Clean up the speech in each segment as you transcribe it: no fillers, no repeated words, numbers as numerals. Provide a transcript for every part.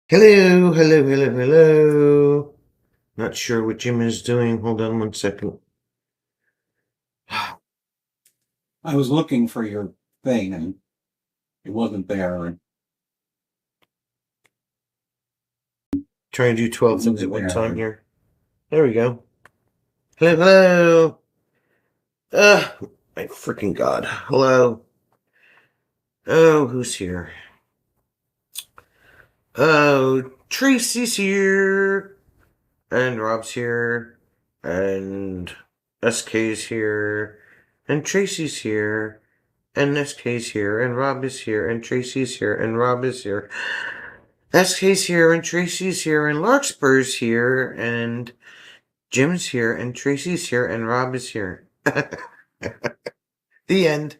Hello, hello, hello, hello. Not sure what Jim is doing. Hold on one second. I was looking for your thing and it wasn't there. And Trying to do 12 things at one time here. There we go. Hello, hello. My freaking God. Hello. Oh, who's here? Oh, Tracy's here. And Rob's here. And SK's here. And Tracy's here. And SK's here. And Rob is here. And Tracy's here. And Rob is here. SK's here, and Tracy's here, and Larkspur's here, and Jim's here, and Tracy's here, and Rob is here. The end.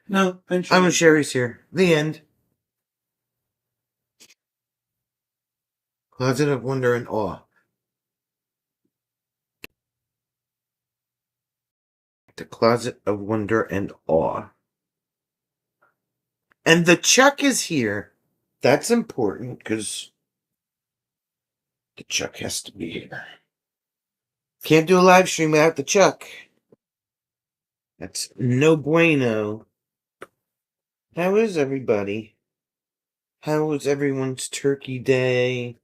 No, I'm Sherry's here. The end. Closet of Wonder and Awe. The Closet of Wonder and Awe. And the Chuck is here. That's important, because the Chuck has to be here. Can't do a live stream without the Chuck. That's no bueno. How is everybody? How was everyone's Turkey Day?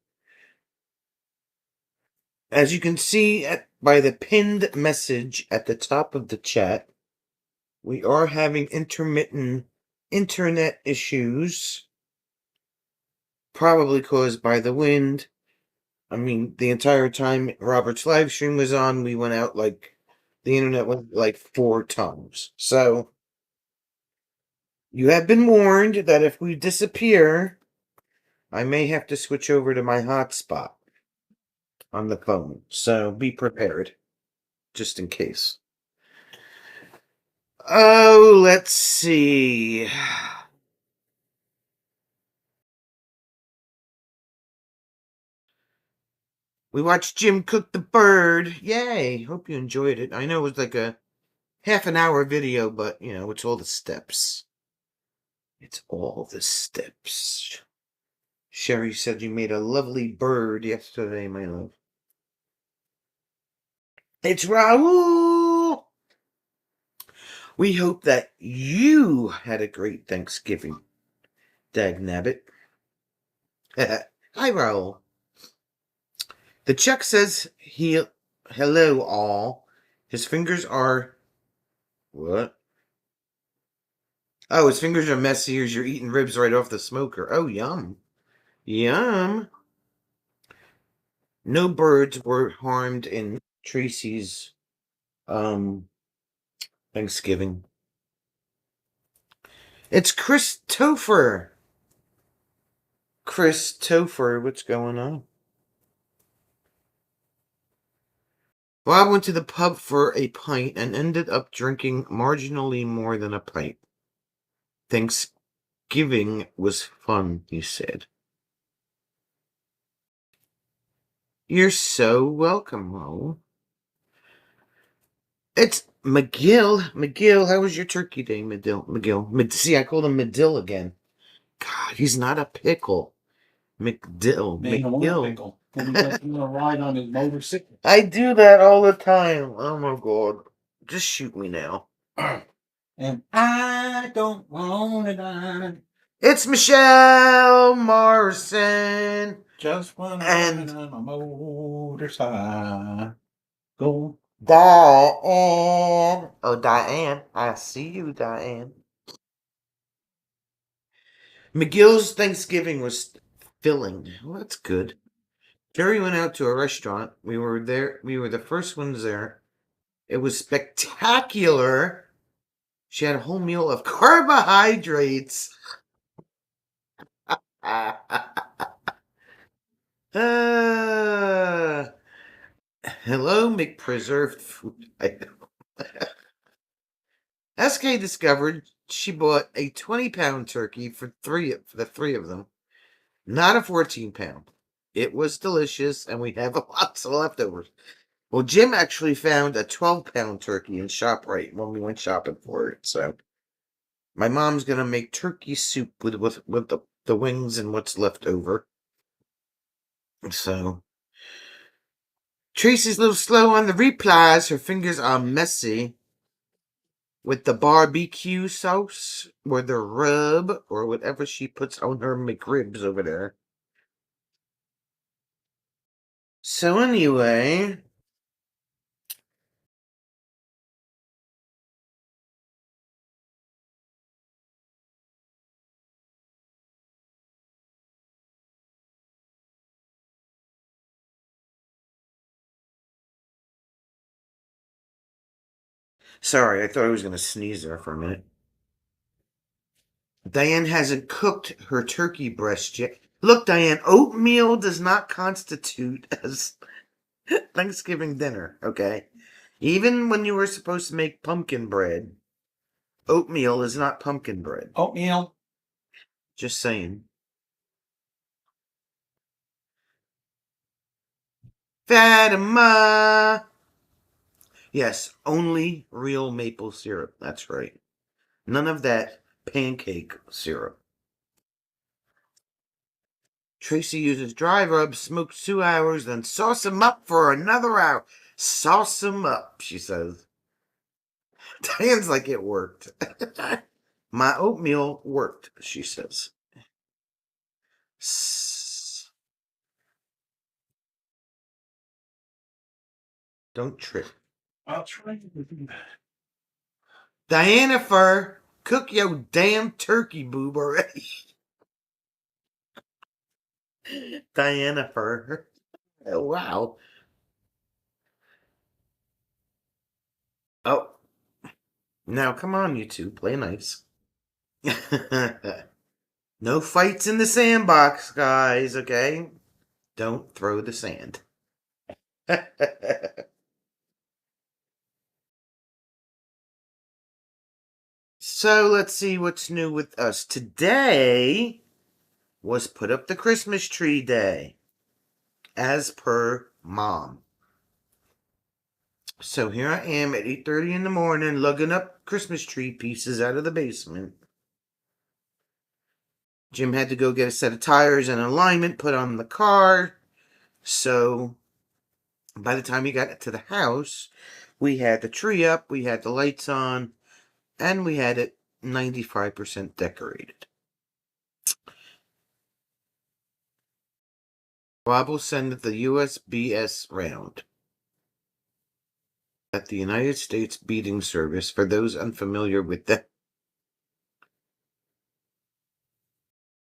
As you can see by the pinned message at the top of the chat, we are having intermittent internet issues, probably caused by the wind. I mean, the entire time Robert's live stream was on, we went out the internet went 4 times. So, you have been warned that if we disappear, I may have to switch over to my hotspot on the phone. So, be prepared, just in case. Oh, let's see. We watched Jim cook the bird. Yay. Hope you enjoyed it. I know it was like a half an hour video, but, it's all the steps. It's all the steps. Sherry said you made a lovely bird yesterday, my love. It's Raul. We hope that you had a great Thanksgiving. Dagnabbit. Hi, Raul. The Chuck says hello all. His fingers are... What? Oh, his fingers are messy as you're eating ribs right off the smoker. Oh, yum. Yum. No birds were harmed in Tracy's Thanksgiving. It's Christopher. Christopher, what's going on? Bob went to the pub for a pint and ended up drinking marginally more than a pint. Thanksgiving was fun, he said. You're so welcome, Raul. It's McGill. McGill, how was your turkey day, McGill? See, I called him Medill again. God, he's not a pickle. McGill. Pickle. And he doesn't want to ride on his motorcycle. I do that all the time. Oh my God. Just shoot me now. And I don't want to die. It's Michelle Morrison. Just want to ride on my motorcycle. Diane. Oh, Diane. I see you, Diane. McGill's Thanksgiving was filling. Well, that's good. Jerry went out to a restaurant. We were there. We were the first ones there. It was spectacular. She had a whole meal of carbohydrates. Hello, McPreserved food. SK discovered she bought a 20-pound turkey for the three of them, not a 14-pound. It was delicious, and we have lots of leftovers. Well, Jim actually found a 12-pound turkey in ShopRite when we went shopping for it. So, my mom's gonna make turkey soup with the wings and what's left over. So Tracy's a little slow on the replies. Her fingers are messy with the barbecue sauce or the rub or whatever she puts on her McRibs over there. So anyway, sorry, I thought I was going to sneeze there for a minute. Diane hasn't cooked her turkey breast yet. Look, Diane, oatmeal does not constitute as Thanksgiving dinner, okay? Even when you were supposed to make pumpkin bread, oatmeal is not pumpkin bread. Oatmeal. Just saying. Fatima! Yes, only real maple syrup. That's right. None of that pancake syrup. Tracy uses dry rub, smokes 2 hours, then sauce them up for another hour. Sauce them up, she says. Diane's like, it worked. My oatmeal worked, she says. Don't trip. I'll try to do that. Dianifer, cook your damn turkey boob already. Dianifer. Oh, wow. Oh. Now, come on, you two. Play nice. No fights in the sandbox, guys, okay? Don't throw the sand. So, let's see what's new with us. Today was put up the Christmas tree day, as per Mom. So here I am at 8:30 in the morning lugging up Christmas tree pieces out of the basement. Jim had to go get a set of tires and alignment put on the car. So by the time he got to the house, we had the tree up, we had the lights on, and we had it 95% decorated. Bob will send the USBS round at the United States Beading Service for those unfamiliar with that.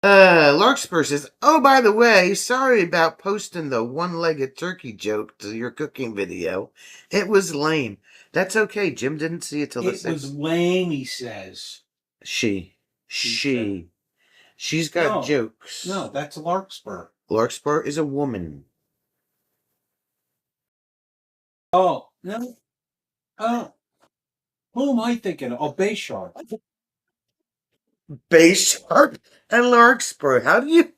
Larkspur says, oh, by the way, sorry about posting the one-legged turkey joke to your cooking video. It was lame. That's okay. Jim didn't see it till the It was lame, he says. She's got No. jokes. No, that's Larkspur. Larkspur is a woman. Oh, no. Oh. Who am I thinking of? Oh, Bayshark. Bayshark and Larkspur. How do you...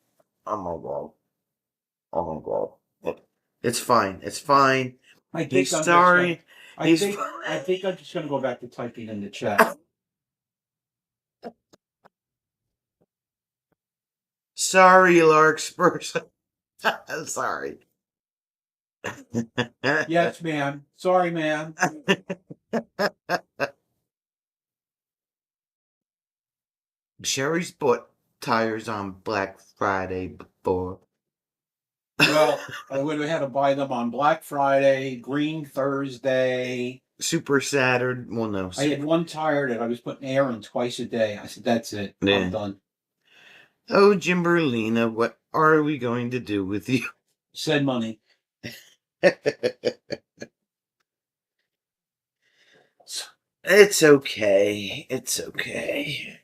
Oh, my God. Oh, my God. It's fine. It's fine. I think He's I'm sorry. I think I'm just going to go back to typing in the chat. Sorry, Larkspur. Sorry. Yes, ma'am. Sorry, ma'am. Sherry's bought tires on Black Friday before. Well, I would have had to buy them on Black Friday, Green Thursday. Super Saturn. Well, no. I had one tire that I was putting air in twice a day. I said, that's it. Yeah. I'm done. Oh, Jimberlina, what are we going to do with you? Said money. It's okay. It's okay.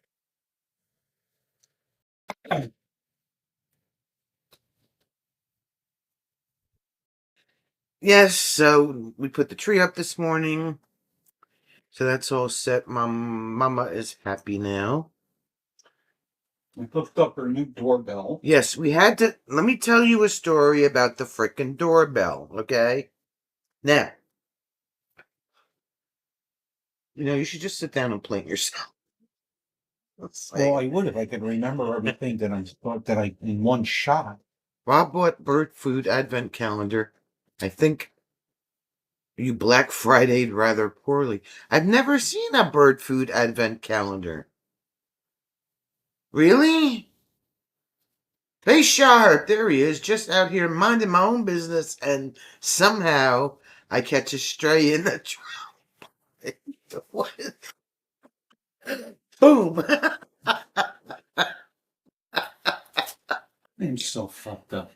Yes, so we put the tree up this morning. So that's all set. Mama is happy now. We hooked up her new doorbell. Yes, we had to. Let me tell you a story about the frickin' doorbell, okay? Now, you should just sit down and plant yourself. Well, I would if I could remember everything that I in one shot. Rob bought bird food advent calendar. I think you Black Friday'd rather poorly. I've never seen a bird food advent calendar. Really? Hey, Sharp, there he is, just out here minding my own business, and somehow I catch a stray in the traffic. What? Boom! I'm so fucked up.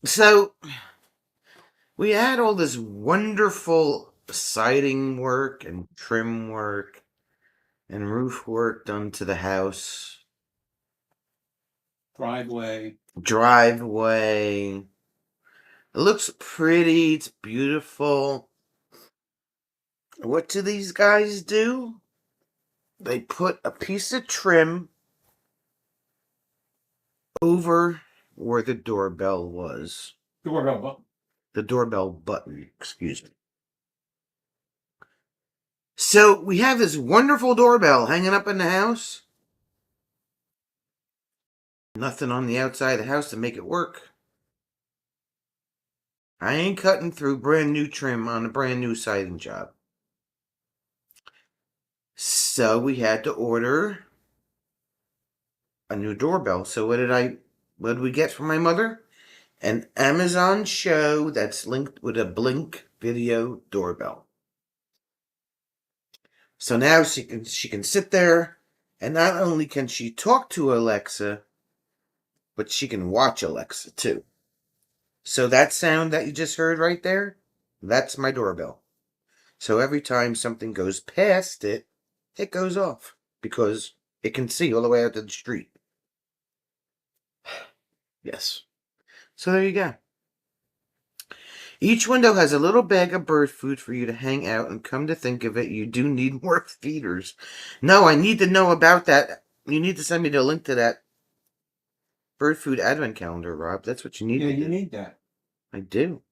So, we had all this wonderful siding work and trim work and roof work done to the house. Driveway. It looks pretty, it's beautiful. What do these guys do? They put a piece of trim over where the doorbell was. Doorbell button. The doorbell button, excuse me. So we have this wonderful doorbell hanging up in the house. Nothing on the outside of the house to make it work. I ain't cutting through brand new trim on a brand new siding job. So we had to order a new doorbell. So what did we get from my mother? An Amazon Show that's linked with a Blink Video doorbell. So now she can sit there, and not only can she talk to Alexa, but she can watch Alexa too. So that sound that you just heard right there, that's my doorbell. So every time something goes past it, it goes off because it can see all the way out to the street. Yes. So there you go. Each window has a little bag of bird food for you to hang out, and come to think of it, you do need more feeders. No, I need to know about that. You need to send me the link to that bird food advent calendar, Rob. That's what you need. Yeah, to you do. need that. I do.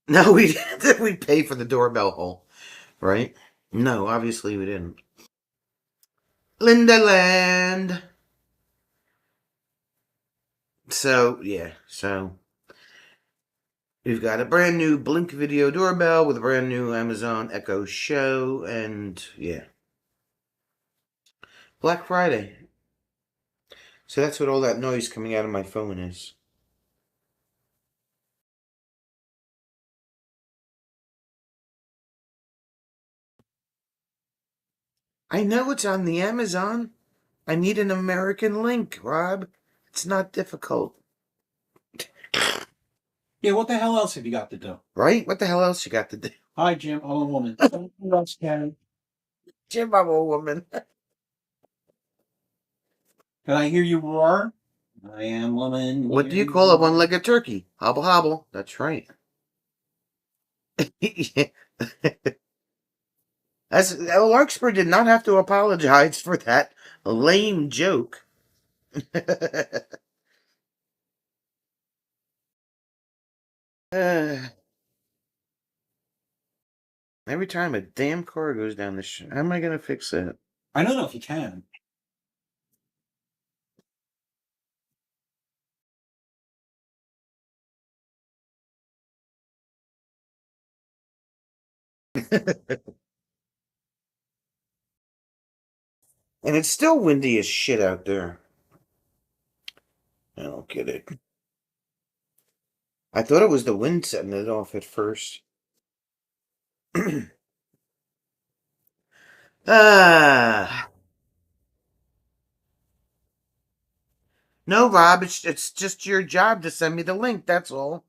No, we didn't. We pay for the doorbell hole, right? No, obviously we didn't. Linda Land. So, yeah. So, we've got a brand new Blink Video doorbell with a brand new Amazon Echo Show, and yeah. Black Friday. So that's what all that noise coming out of my phone is. I know it's on the Amazon. I need an American link, Rob. It's not difficult. Yeah, what the hell else have you got to do? Right? What the hell else you got to do? Hi, Jim. I'm a woman. What else, Karen? Jim, I'm a woman. Can I hear you roar? I am woman. What do you call a one-legged turkey? Hobble hobble. That's right. As Larkspur did not have to apologize for that lame joke. Every time a damn car goes down the street, how am I going to fix that? I don't know if you can. And it's still windy as shit out there. I don't get it. I thought it was the wind setting it off at first. Ah. No, Rob, it's just your job to send me the link, that's all.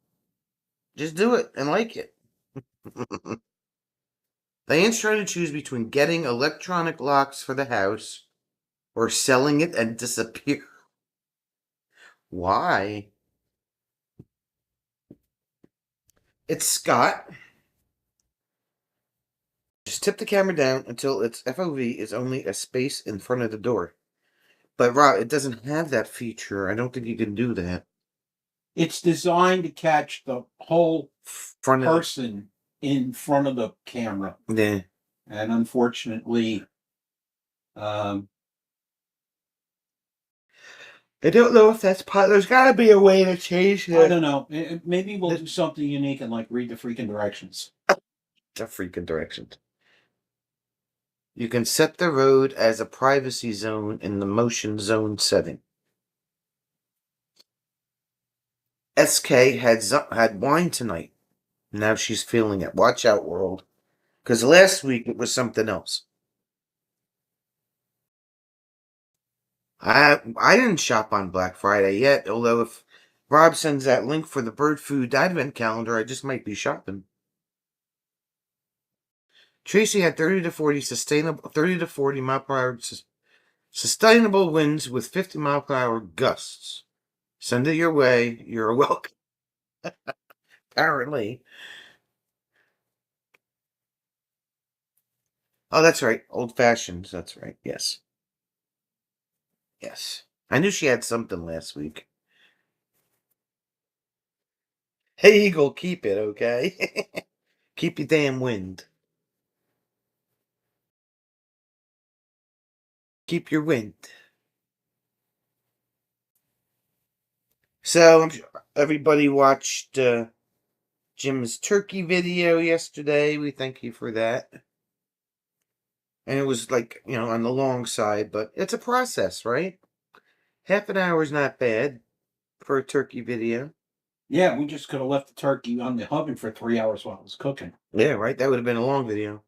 Just do it and like it. Diane's trying to choose between getting electronic locks for the house or selling it and disappear. Why? It's Scott. Just tip the camera down until its FOV is only a space in front of the door. But Rob, it doesn't have that feature. I don't think you can do that. It's designed to catch the whole Front of person in front of the camera. Yeah. And unfortunately, I don't know if that's part. There's got to be a way to change I the don't know. Maybe we'll do something unique and like read the freaking directions. freaking directions. You can set the road as a privacy zone in the motion zone setting. SK had wine tonight. Now she's feeling it. Watch out, world. Because last week it was something else. I didn't shop on Black Friday yet, although if Rob sends that link for the bird food advent calendar, I just might be shopping. Tracy had 30 to 40 mile per hour sustainable winds with 50 mile per hour gusts. Send it your way. You're welcome. Apparently. Oh, that's right. Old fashions. That's right. Yes. Yes. I knew she had something last week. Hey, Eagle, keep it, okay? Keep your damn wind. Keep your wind. So, I'm sure everybody watched Jim's turkey video yesterday. We thank you for that. And it was like, on the long side, but it's a process, right? Half an hour is not bad for a turkey video. Yeah, we just could have left the turkey on the oven for 3 hours while it was cooking. Yeah, right? That would have been a long video.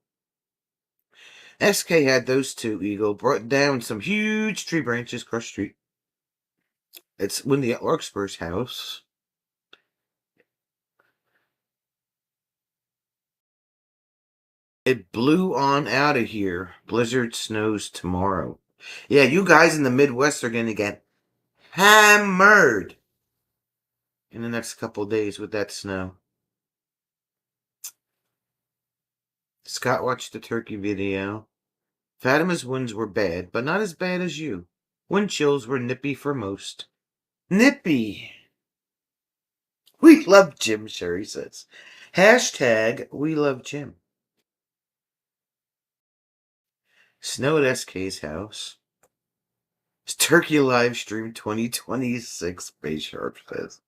SK had those two, Eagle. Brought down some huge tree branches across the street. It's Wendy at Larkspur's house. It blew on out of here. Blizzard snows tomorrow. Yeah, you guys in the Midwest are going to get hammered in the next couple days with that snow. Scott watched the turkey video. Fatima's winds were bad, but not as bad as you. Wind chills were nippy for most. Nippy! We love Jim, Sherry says. Hashtag we love Jim. Snow at SK's house. It's Turkey live stream 2026, Bay Sharp says.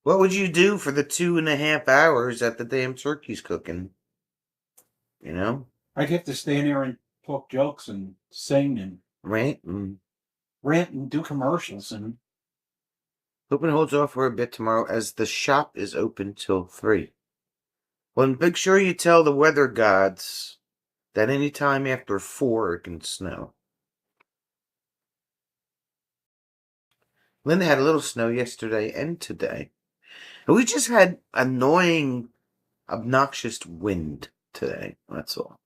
What would you do for the 2.5 hours that the damn turkey's cooking? I'd have to stand there and talk jokes and sing and Right? rant and do commercials and Open holds off for a bit tomorrow as the shop is open till 3. Well, make sure you tell the weather gods that any time after 4 it can snow. Linda had a little snow yesterday and today. And we just had annoying, obnoxious wind today. That's all.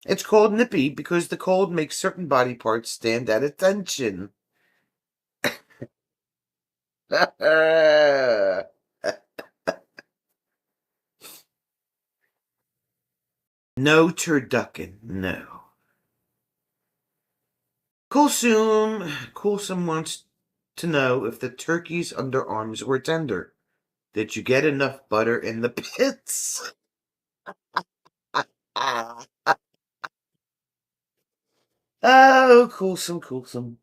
It's called nippy because the cold makes certain body parts stand at attention. No turducken, no. Coulson wants to know if the turkey's underarms were tender. Did you get enough butter in the pits? Oh, Coulson.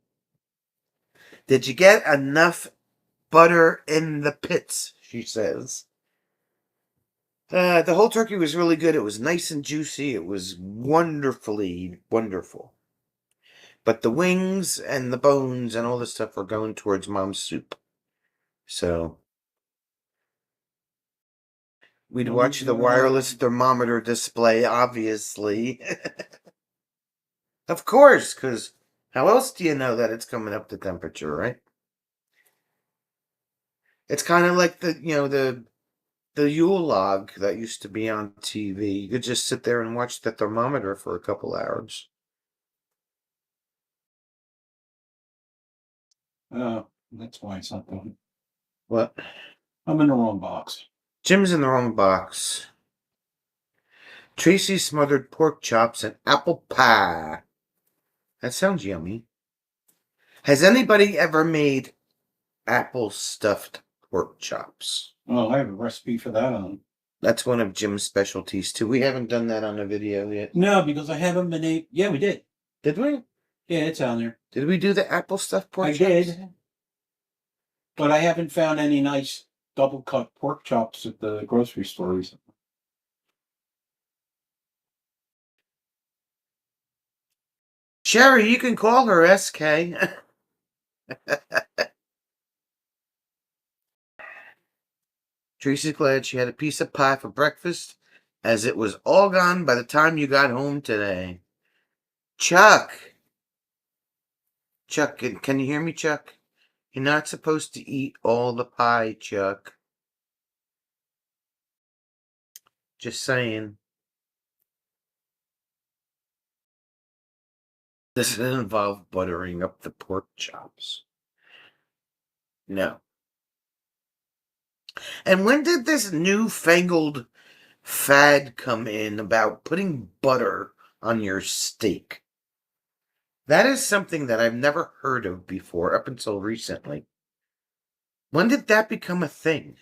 Did you get enough butter in the pits? She says. The whole turkey was really good. It was nice and juicy. It was wonderfully wonderful. But the wings and the bones and all this stuff are going towards Mom's soup. So we'd watch the wireless thermometer display, obviously. Of course, because how else do you know that it's coming up to temperature, right? It's kind of like the Yule log that used to be on TV. You could just sit there and watch the thermometer for a couple hours. that's why it's not going. What? I'm in the wrong box. Jim's in the wrong box. Tracy smothered pork chops and apple pie. That sounds yummy. Has anybody ever made apple stuffed pork chops. Oh, I have a recipe for that on. That's one of Jim's specialties too. We haven't done that on a video yet. No, because I haven't been able. Yeah, we did. Did we? Yeah, it's on there. Did we do the apple stuffed pork chops? did. But I haven't found any nice double cut pork chops at the grocery store recently. Sherry, you can call her SK. Tracy's glad she had a piece of pie for breakfast, as it was all gone by the time you got home today. Chuck! Chuck, can you hear me, Chuck? You're not supposed to eat all the pie, Chuck. Just saying. Does it involve buttering up the pork chops? No. And when did this newfangled fad come in about putting butter on your steak? That is something that I've never heard of before up until recently. When did that become a thing?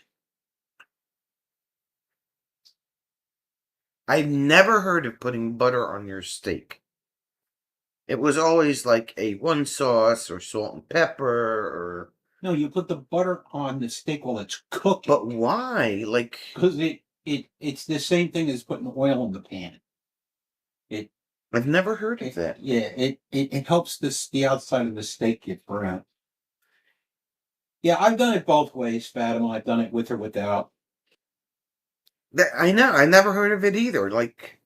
I've never heard of putting butter on your steak. It was always like a one sauce or salt and pepper or... No, you put the butter on the steak while it's cooking. But why? Like... Because it's the same thing as putting oil in the pan. I've never heard of that. Yeah, it helps the outside of the steak get brown. Yeah, I've done it both ways, Fatima. I've done it with or without. I know. I never heard of it either. Like...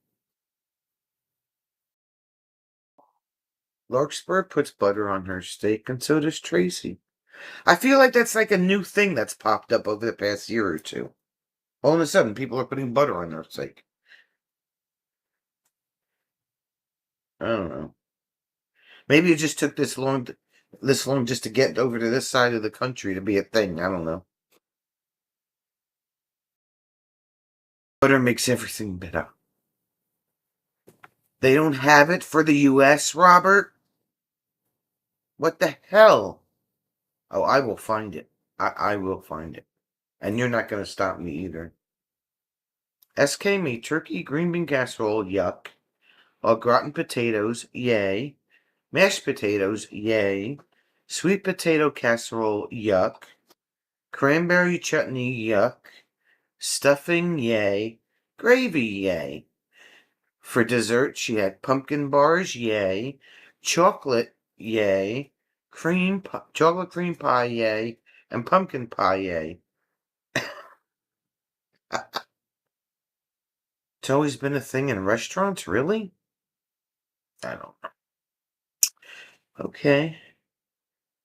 Larkspur puts butter on her steak, and so does Tracy. I feel like that's like a new thing that's popped up over the past year or two. All of a sudden, people are putting butter on their steak. I don't know. Maybe it just took this long just to get over to this side of the country to be a thing. I don't know. Butter makes everything better. They don't have it for the U.S., Robert? What the hell? Oh, I will find it. I will find it. And you're not going to stop me either. SK made turkey green bean casserole, yuck. Au gratin potatoes, yay. Mashed potatoes, yay. Sweet potato casserole, yuck. Cranberry chutney, yuck. Stuffing, yay. Gravy, yay. For dessert, she had pumpkin bars, yay. Chocolate, yay. Chocolate cream pie, yay. And pumpkin pie, yay. It's always been a thing in restaurants, really? I don't know. Okay.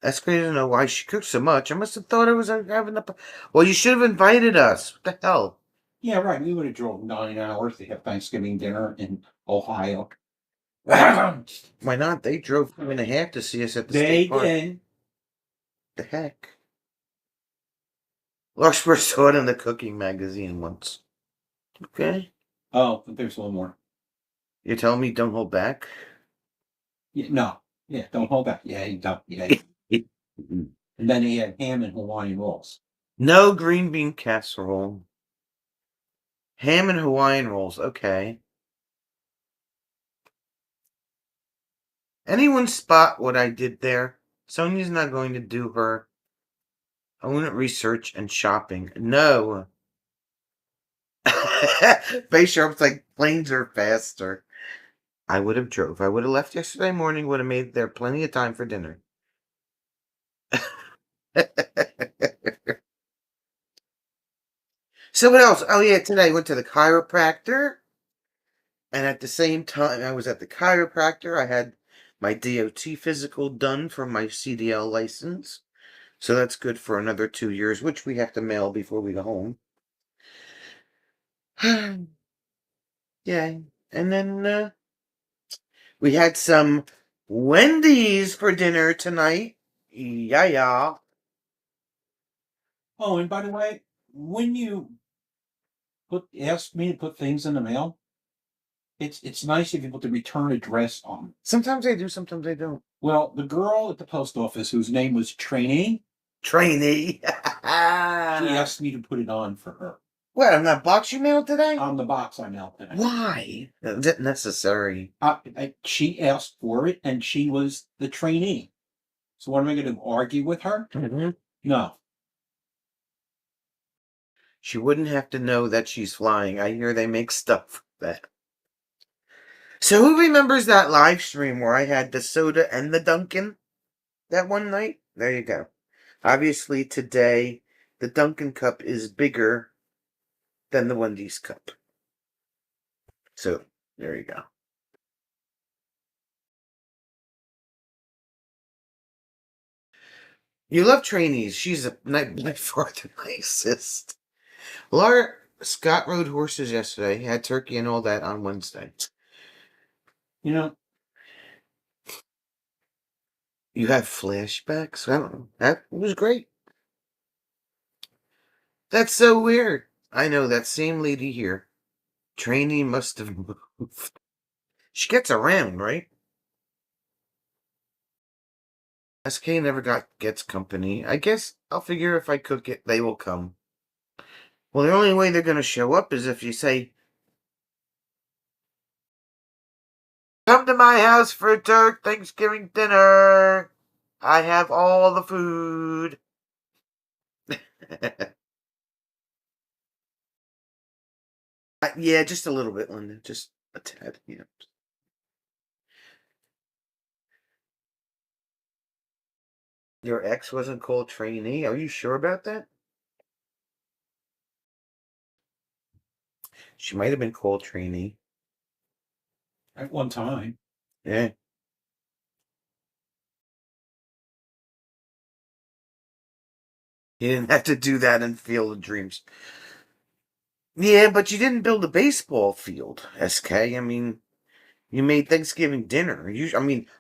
That's great to know why she cooked so much. I must have thought I was having a... Well, you should have invited us. What the hell? Yeah, right. We would have drove 9 hours to have Thanksgiving dinner in Ohio. Why not? They drove 2.5 to see us at the state park. They did. The heck? Larkspur saw it in the cooking magazine once. Okay. Oh, but there's one more. You're telling me don't hold back? Yeah, no. Yeah, don't hold back. Yeah, you don't. Yeah. And then he had ham and Hawaiian rolls. No green bean casserole. Ham and Hawaiian rolls. Okay. Anyone spot what I did there? Sonia's not going to do her own research and shopping. No. Bay Sharp's like, planes are faster. I would have drove. I would have left yesterday morning, would have made there plenty of time for dinner. So what else? Oh yeah, today I went to the chiropractor. And at the same time I was at the chiropractor, I had my DOT physical done for my CDL license. So that's good for another 2 years, which we have to mail before we go home. Yeah. And then we had some Wendy's for dinner tonight. Yeah. Oh, and by the way, when you ask me to put things in the mail, it's nice if you put the return address on. Sometimes I do, sometimes I don't. Well, the girl at the post office whose name was Trainee, Trainee. She asked me to put it on for her. What, on that box you mailed today? On the box I mailed today. Why? Is it necessary? She asked for it, and she was the trainee. So what am I going to argue with her? Mm-hmm. No. She wouldn't have to know that she's flying. I hear they make stuff that. So who remembers that live stream where I had the soda and the Dunkin' that one night? There you go. Obviously today the Dunkin' cup is bigger than the Wendy's cup. So there you go. You love trainees. She's by far the nicest. Laura Scott rode horses yesterday. Had turkey and all that on Wednesday. You know, you have flashbacks? I don't know. That was great. That's so weird. I know that same lady here. Trainee must have moved. She gets around, right? SK never gets company. I guess I'll figure if I cook it, they will come. Well, the only way they're going to show up is if you say, come to my house for Thanksgiving dinner. I have all the food. Yeah, just a little bit, Linda. Just a tad, yeah. Your ex wasn't called trainee? Are you sure about that? She might have been called trainee. At one time. Yeah. You didn't have to do that in Field of Dreams. Yeah, but you didn't build a baseball field, SK. I mean, you made Thanksgiving dinner.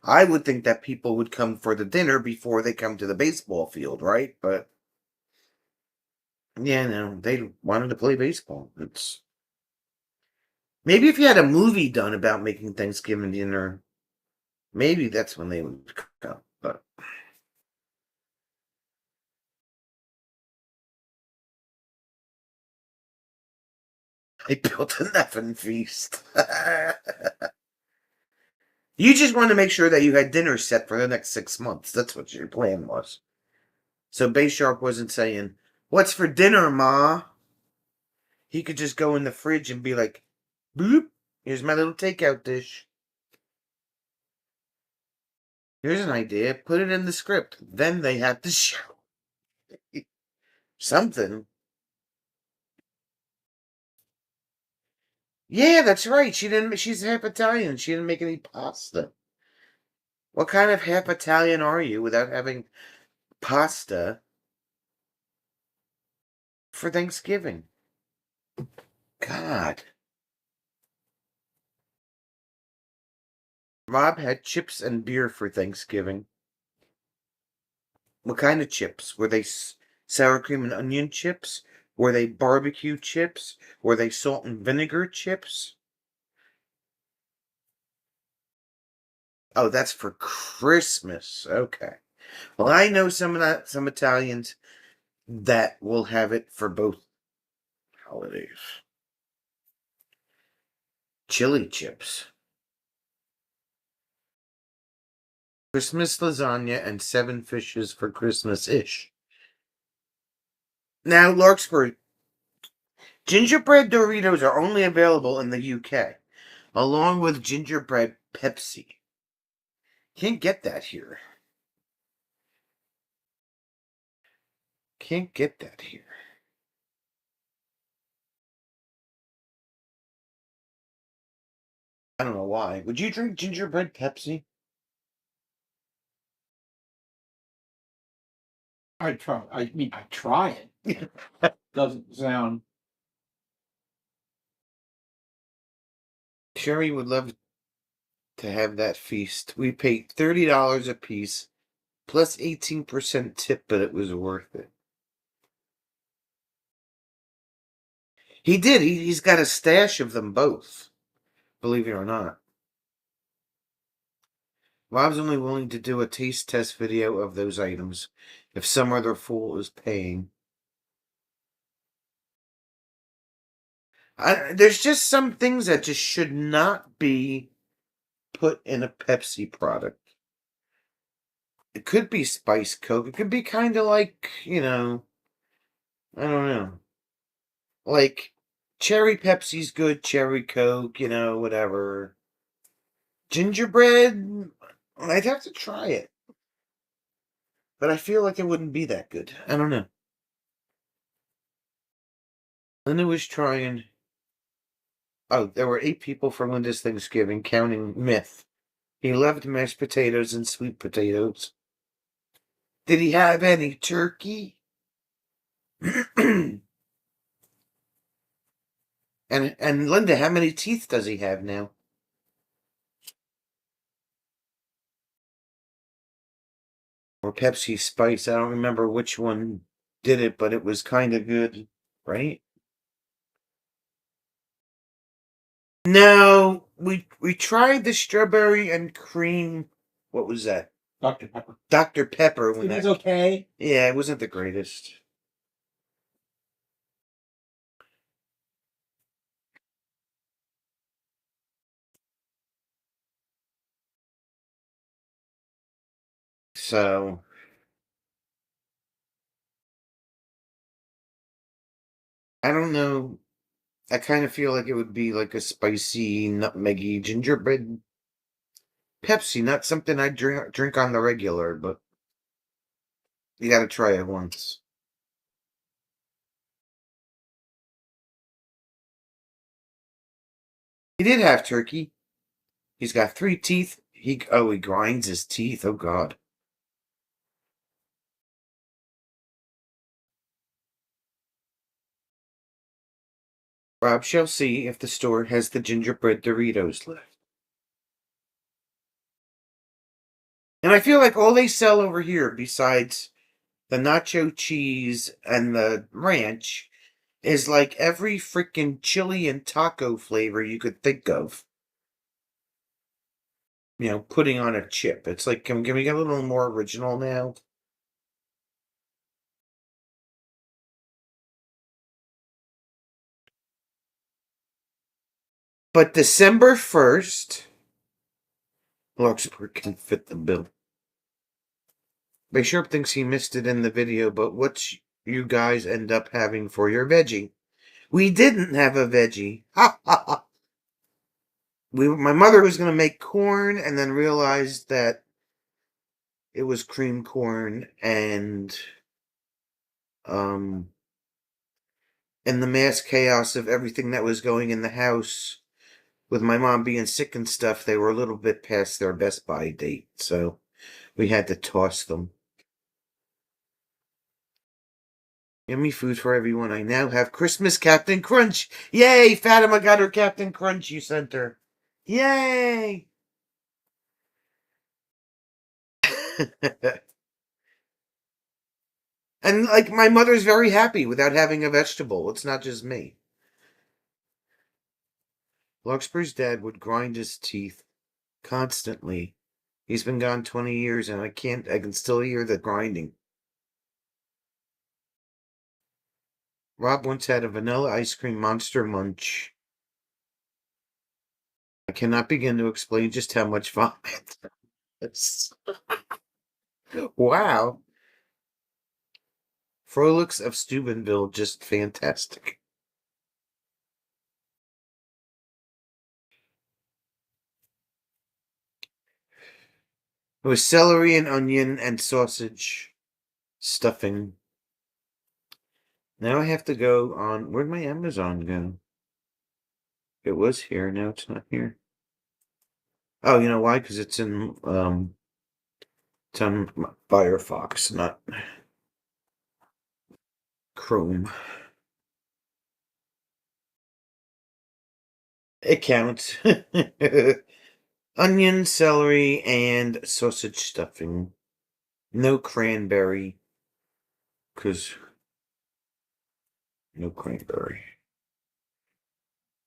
I would think that people would come for the dinner before they come to the baseball field, right? But yeah, no, they wanted to play baseball. Maybe if you had a movie done about making Thanksgiving dinner, maybe that's when they would come. But I built a Neffen feast. You just wanted to make sure that you had dinner set for the next 6 months. That's what your plan was. So Bay Sharp wasn't saying, "What's for dinner, Ma?" He could just go in the fridge and be like, "Bloop, here's my little takeout dish. Here's an idea. Put it in the script." Then they have to show something. Yeah, that's right. She's half Italian. She didn't make any pasta. What kind of half Italian are you without having pasta for Thanksgiving? God. Rob had chips and beer for Thanksgiving. What kind of chips? Were they sour cream and onion chips? Were they barbecue chips? Were they salt and vinegar chips? Oh, that's for Christmas. Okay. Well, I know some Italians that will have it for both holidays. Chili chips. Christmas lasagna and 7 fishes for Christmas-ish. Now, Larkspur, gingerbread Doritos are only available in the UK, along with gingerbread Pepsi. Can't get that here. Can't get that here. I don't know why. Would you drink gingerbread Pepsi? I'd try. I'd try it. Doesn't sound. Sherry would love to have that feast. We paid $30 a piece, plus 18% tip, but it was worth it. He did. He's got a stash of them both, believe it or not. Rob's only willing to do a taste test video of those items. if some other fool is paying. There's just some things that just should not be put in a Pepsi product. It could be Spice Coke. It could be kind of like, I don't know. Like, cherry Pepsi's good, cherry Coke, whatever. Gingerbread, I'd have to try it. But I feel like it wouldn't be that good. I don't know. Linda was trying. Oh, there were 8 people for Linda's Thanksgiving, counting Myth. He loved mashed potatoes and sweet potatoes. Did he have any turkey? and Linda, how many teeth does he have now? Or Pepsi Spice. I don't remember which one did it, but it was kind of good, right? No, we tried the strawberry and cream. What was that? Dr. Pepper. Dr. Pepper. It was okay. Yeah, it wasn't the greatest. So I don't know. I kind of feel like it would be like a spicy, nutmeggy gingerbread Pepsi. Not something I drink on the regular, but you got to try it once. He did have turkey. He's got 3 teeth. He grinds his teeth. Oh God. Rob shall see if the store has the gingerbread Doritos left. And I feel like all they sell over here, besides the nacho cheese and the ranch, is like every freaking chili and taco flavor you could think of. Putting on a chip. It's like, can we get a little more original now? But December 1st, Larkspur can fit the bill. Sharp thinks he missed it in the video, but what's you guys end up having for your veggie? We didn't have a veggie. Ha ha ha. My mother was going to make corn and then realized that it was cream corn and in the mass chaos of everything that was going in the house with my mom being sick and stuff, they were a little bit past their best by date, so we had to toss them. Yummy food for everyone. I now have Christmas Captain Crunch. Yay! Fatima got her Captain Crunch you sent her. Yay! And like my mother's very happy without having a vegetable. It's not just me. Larkspur's dad would grind his teeth constantly. He's been gone 20 years and I can still hear the grinding. Rob once had a vanilla ice cream monster munch. I cannot begin to explain just how much vomit. Wow. Frolics of Steubenville, just fantastic. It was celery and onion and sausage stuffing. Now I have to go on. Where'd my Amazon go? It was here. Now it's not here. Oh, you know why? Because it's on Firefox, not Chrome. It counts. Onion, celery, and sausage stuffing. No cranberry. Because no cranberry.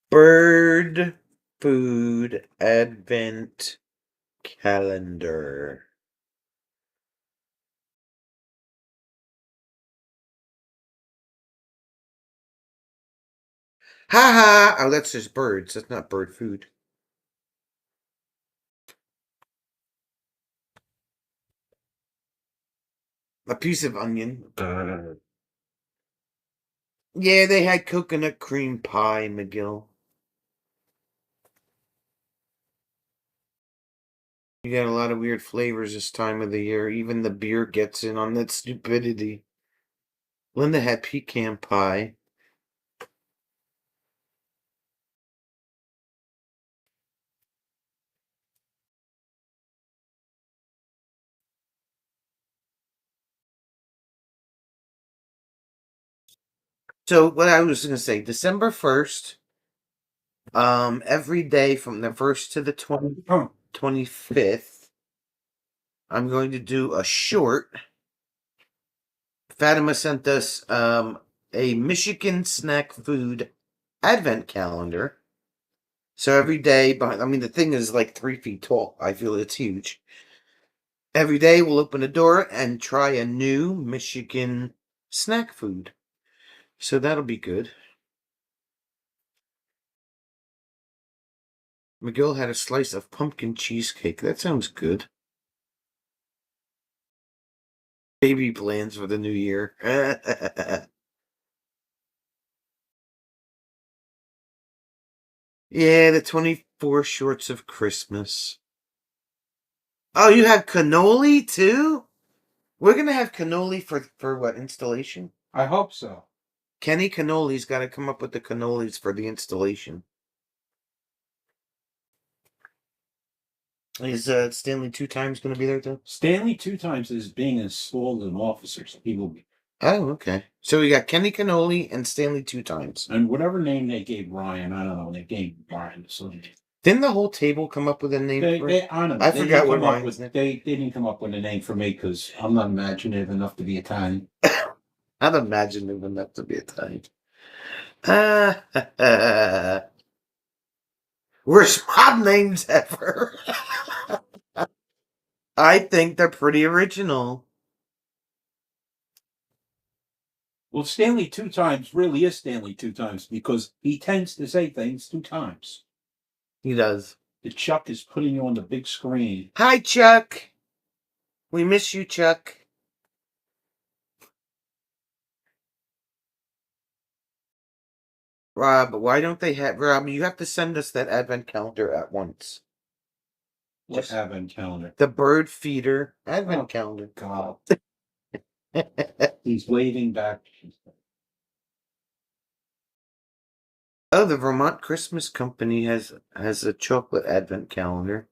Bird Food Advent Calendar. Ha ha! Oh, that's just birds. That's not bird food. A piece of onion. Yeah, they had coconut cream pie, McGill. You got a lot of weird flavors this time of the year. Even the beer gets in on that stupidity. Linda had pecan pie. So what I was gonna say, December 1st, every day from the 1st to the 25th, I'm going to do a short. Fatima sent us a Michigan snack food advent calendar. So every day, I mean, the thing is like 3 feet tall. I feel it's huge. Every day we'll open a door and try a new Michigan snack food. So that'll be good. McGill had a slice of pumpkin cheesecake. That sounds good. Baby plans for the new year. Yeah, the 24 shorts of Christmas. Oh, you have cannoli too? We're gonna have cannoli for what, installation? I hope so. Kenny Cannoli's got to come up with the cannolis for the installation. Is Stanley 2 times going to be there too? Stanley 2 times is being installed as an officer, so he will be. Oh, okay. So we got Kenny Cannoli and Stanley 2 times. And whatever name they gave Ryan, I don't know, they gave Ryan so Didn't the whole table come up with a name for it? I don't know. I They forgot didn't what come up Ryan's with name. they didn't come up with a name for me because I'm not imaginative enough to be Italian. I'd imagine it enough to be Italian. Worst mob names ever. I think they're pretty original. Well, Stanley 2 times really is Stanley 2 times because he tends to say things 2 times. He does. The Chuck is putting you on the big screen. Hi, Chuck. We miss you, Chuck. Rob, why don't they have Rob? You have to send us that advent calendar at once. What Just advent calendar? the bird feeder advent Oh. calendar. God, he's waving back. Oh, the Vermont Christmas Company has a chocolate advent calendar.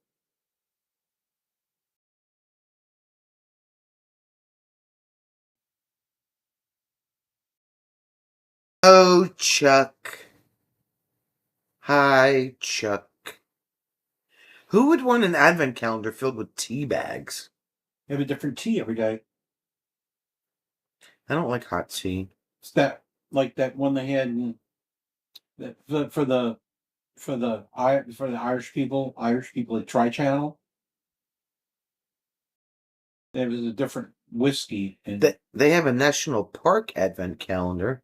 Oh, Chuck. Hi, Chuck. Who would want an advent calendar filled with tea bags? You have a different tea every day. I don't like hot tea. It's that like that one they had in, that for the Irish people at Tri Channel. There was a different whiskey and They have a national park advent calendar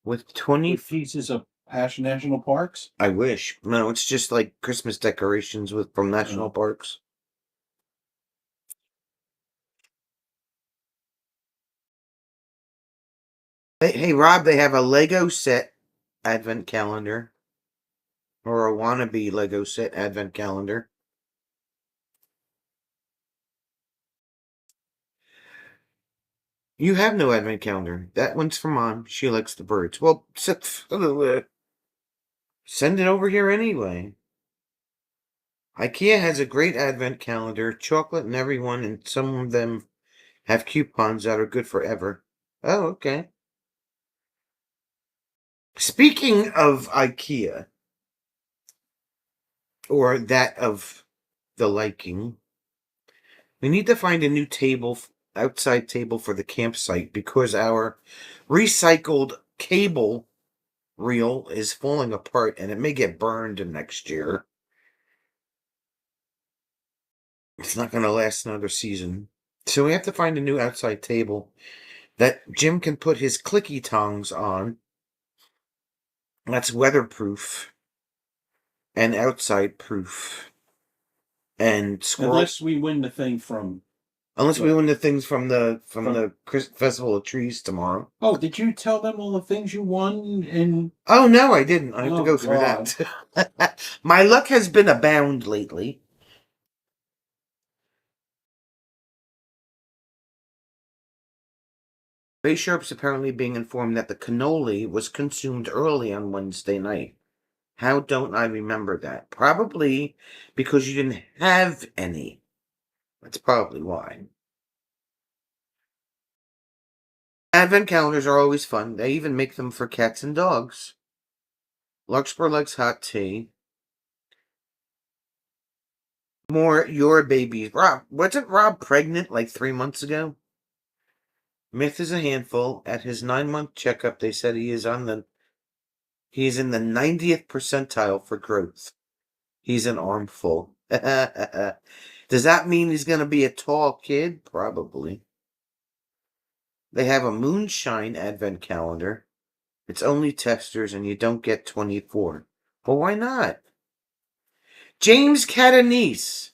with 20 pieces of Ash National Parks. I wish. No, it's just like Christmas decorations from national parks. Hey, Rob, they have a Lego set advent calendar. Or a wannabe Lego set advent calendar. You have no advent calendar. That one's for Mom. She likes the birds. Well, send it over here anyway. IKEA has a great advent calendar, chocolate in every one, and some of them have coupons that are good forever. Oh, okay. Speaking of IKEA, or that of the liking, we need to find a new outside table for the campsite because our recycled cable reel is falling apart and it may get burned next year. It's not going to last another season. So we have to find a new outside table that Jim can put his clicky tongs on. That's weatherproof and outside proof. And squirrel. Unless we win the thing from. Unless we win the things from the From- Festival of Trees tomorrow. Oh, did you tell them all the things you won? And Oh no, I didn't. I have to Oh, go through God. that. My luck has been abound lately. Bay Sharp's apparently being informed that the cannoli was consumed early on Wednesday night. How don't I remember that? Probably because you didn't have any. That's probably why. Advent calendars are always fun. They even make them for cats and dogs. Larkspur likes hot tea. More your babies. Rob, wasn't Rob pregnant like 3 months ago? Myth is a handful. At his 9-month checkup, they said he is in the 90th percentile for growth. He's an armful. Does that mean he's going to be a tall kid? Probably. They have a moonshine advent calendar. It's only testers and you don't get 24. Well, why not? James Catanese.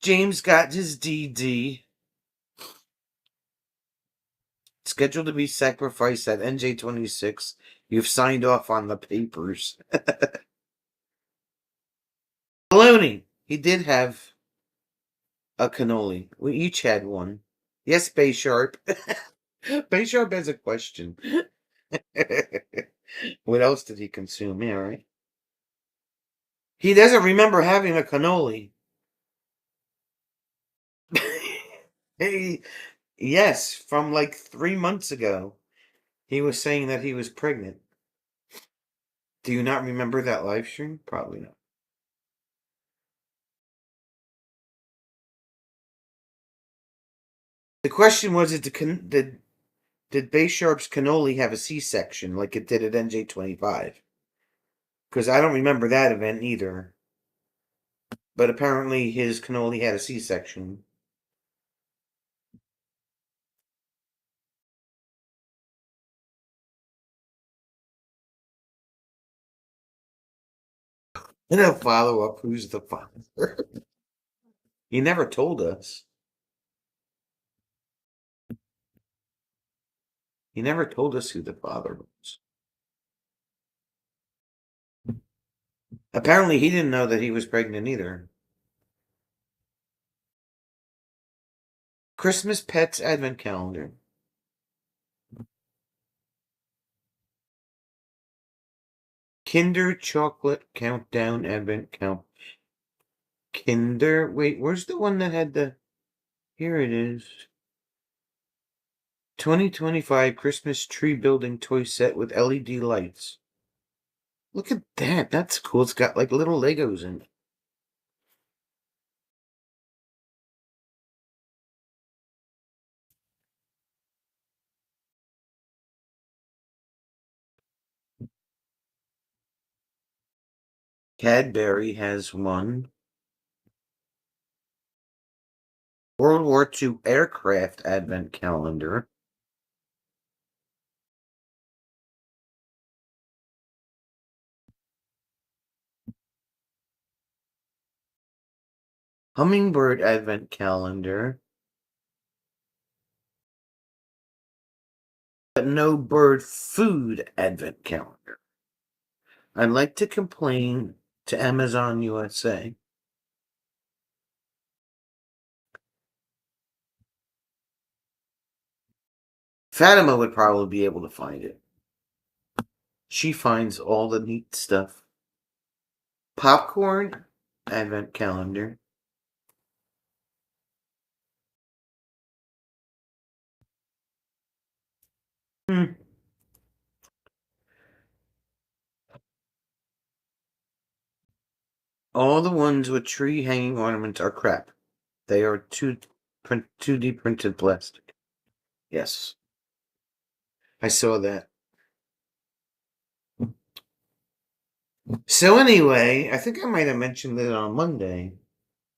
James got his DD. Scheduled to be sacrificed at NJ26. You've signed off on the papers. Baloney. He did have a cannoli. We each had one. Yes, Bay Sharp. Bay Sharp has a question. What else did he consume? Yeah, right. He doesn't remember having a cannoli. Yes, from like 3 months ago. He was saying that he was pregnant. Do you not remember that live stream? Probably not. The question was, did Bay Sharp's cannoli have a C-section like it did at NJ25? Because I don't remember that event either. But apparently his cannoli had a C-section. And a follow-up, who's the father? He never told us. He never told us who the father was. Apparently he didn't know that he was pregnant either. Christmas Pets Advent Calendar. Kinder Chocolate Countdown Advent Count. Kinder. Wait, where's the one that had the. Here it is. 2025 Christmas Tree Building Toy Set with LED lights. Look at that. That's cool. It's got like little Legos in it. Cadbury has one. World War II Aircraft Advent Calendar. Hummingbird Advent Calendar. But no bird food Advent Calendar. I'd like to complain to Amazon USA. Fatima would probably be able to find it. She finds all the neat stuff. Popcorn Advent Calendar. All the ones with tree hanging ornaments are crap. They are 2D printed plastic. Yes. I saw that. So anyway, I think I might have mentioned it on Monday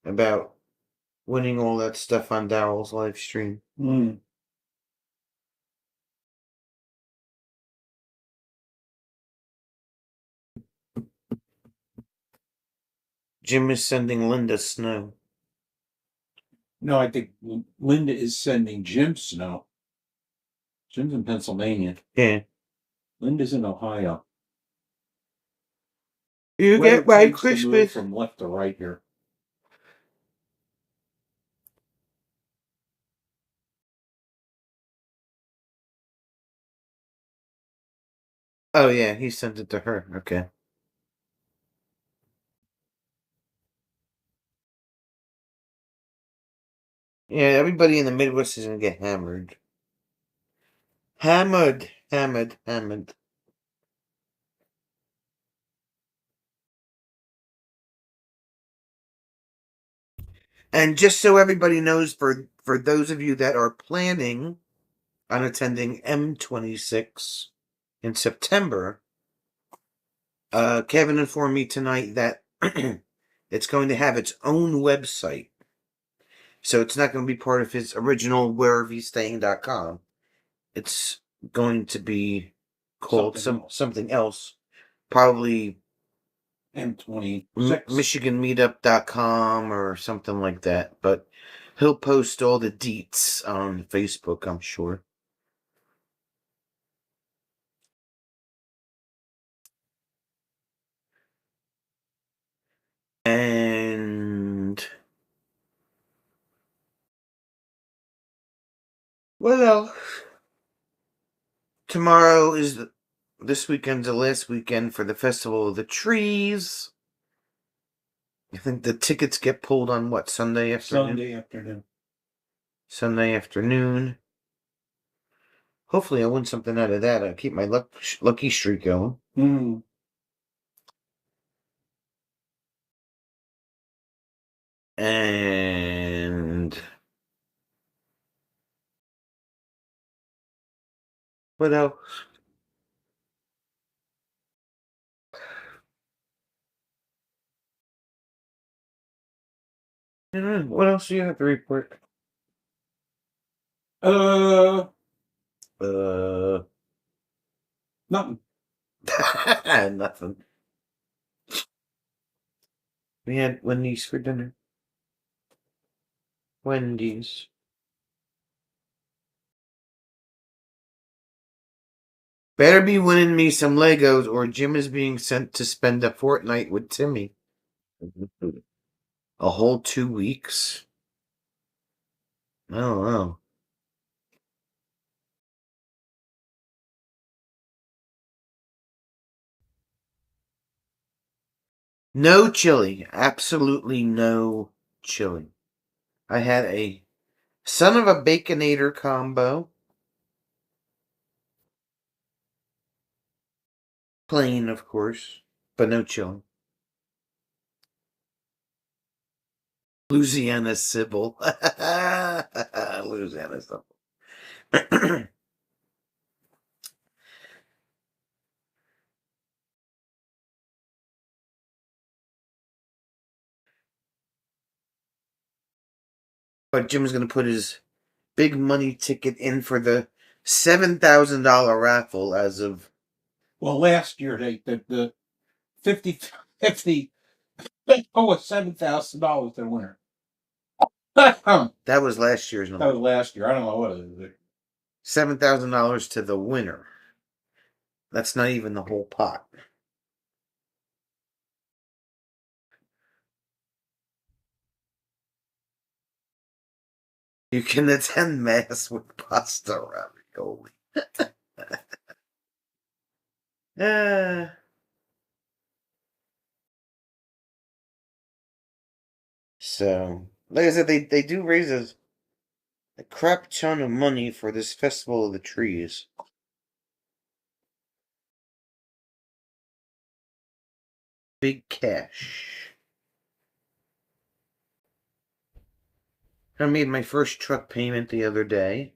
about winning all that stuff on Daryl's live stream. Jim is sending Linda snow. No, I think Linda is sending Jim snow. Jim's in Pennsylvania. Yeah. Linda's in Ohio. You Weather get White tends to move Christmas. from left to right here. Oh yeah, he sent it to her. Okay. Yeah, everybody in the Midwest is gonna get hammered. Hammered, hammered, hammered. And just so everybody knows, for those of you that are planning on attending M26 in September, Kevin informed me tonight that it's going to have its own website. So it's not going to be part of his original whereverhestaying.com. It's going to be called something else. Probably M26. MichiganMeetup.com or something like that. But he'll post all the deets on Facebook, I'm sure. And what else? Tomorrow is this weekend's the last weekend for the Festival of the Trees. I think the tickets get pulled on what, Sunday afternoon? Sunday afternoon. Sunday afternoon. Hopefully I win something out of that. I'll keep my lucky streak going. And what else? What else do you have to report? Nothing. Nothing. We had Wendy's for dinner. Wendy's. Better be winning me some Legos or Jim is being sent to spend a fortnight with Timmy. A whole 2 weeks? I don't know. No chili. Absolutely no chili. I had a son of a Baconator combo. Plain, of course, but no chili. Louisiana Sybil. Louisiana Sybil. But Jim's going to put his big money ticket in for the $7,000 raffle as of. Well, last year the 50 was $7,000 to the winner. That was last year's number. That was last year. I don't know what it is. $7,000 to the winner. That's not even the whole pot. You can attend mass with pasta ravioli. So, like I said, they do raise a crap ton of money for this Festival of the Trees. Big cash. I made my first truck payment the other day.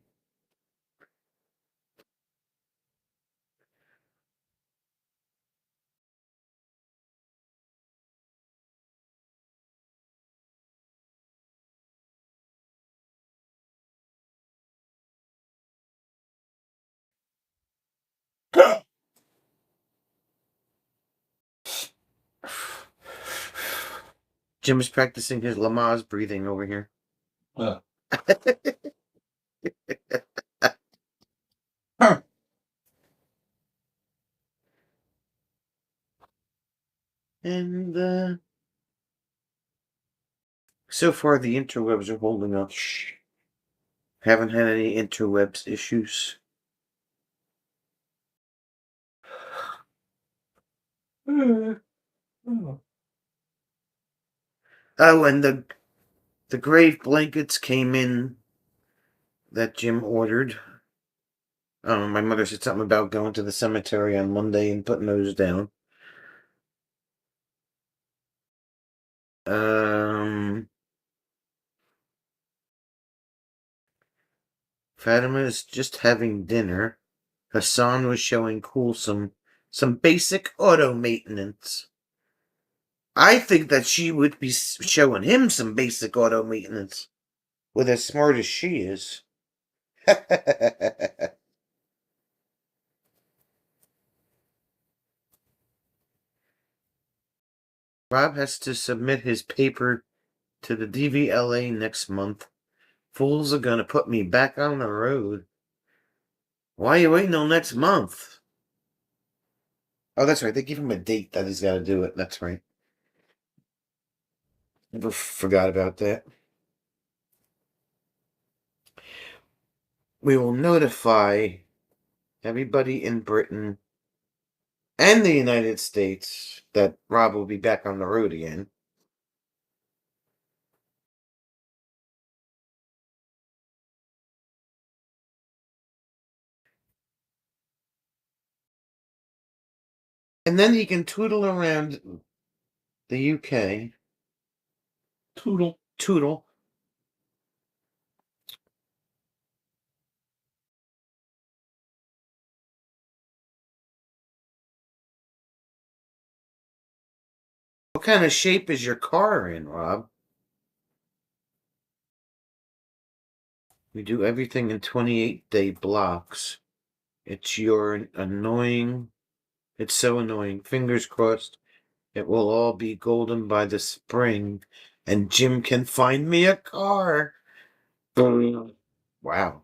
Jim is practicing his Lamaze breathing over here. Huh. And so far the interwebs are holding up. Haven't had any interwebs issues. Oh, and the grave blankets came in that Jim ordered. My mother said something about going to the cemetery on Monday and putting those down. Fatima is just having dinner. Hassan was showing Cool some basic auto maintenance. I think that she would be showing him some basic auto maintenance, with as smart as she is. Rob has to submit his paper to the DVLA next month. Fools are gonna put me back on the road. Why are you waiting till next month? Oh, that's right. They give him a date that he's got to do it. That's right. Never forgot about that. We will notify everybody in Britain and the United States that Rob will be back on the road again. And then he can tootle around the UK. Tootle. What kind of shape is your car in, Rob? We do everything in 28-day blocks. It's so annoying. Fingers crossed it will all be golden by the spring and Jim can find me a car. Wow.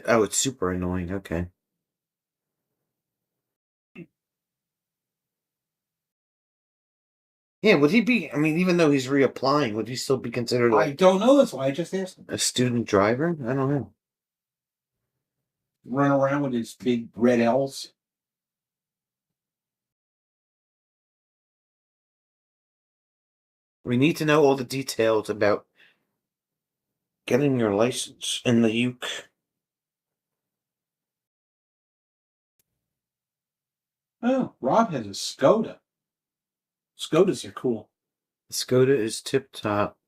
Oh, it's super annoying. Okay. Yeah, would he be, I mean, even though he's reapplying, would he still be considered I don't know. That's why I just asked him. a student driver? I don't know. Run around with his big red L's. We need to know all the details about getting your license in the UK. Oh, Rob has a Skoda. Skodas are cool. The Skoda is tip top.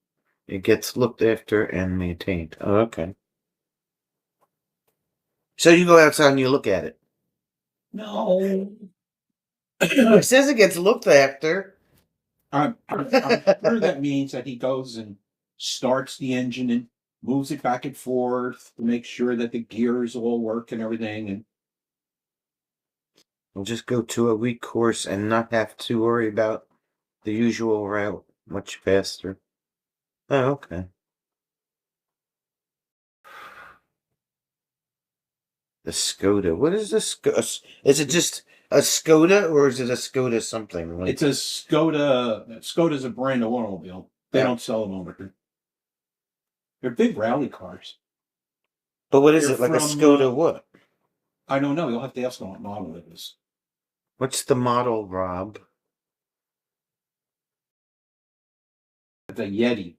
It gets looked after and maintained. Oh, okay. So you go outside and you look at it. No. It says it gets looked after. I'm sure that means that he goes and starts the engine and moves it back and forth to make sure that the gears all work and everything. And we'll just go to a week course and not have to worry about the usual route much faster. Oh, okay. The Skoda. What is the Skoda? Is it just a Skoda or is it a Skoda something? It's a Skoda. Skoda's a brand of automobile. They don't sell them over here. They're big rally cars. But what is it? Like a Skoda what? I don't know. You'll have to ask them what model it is. What's the model, Rob? The Yeti.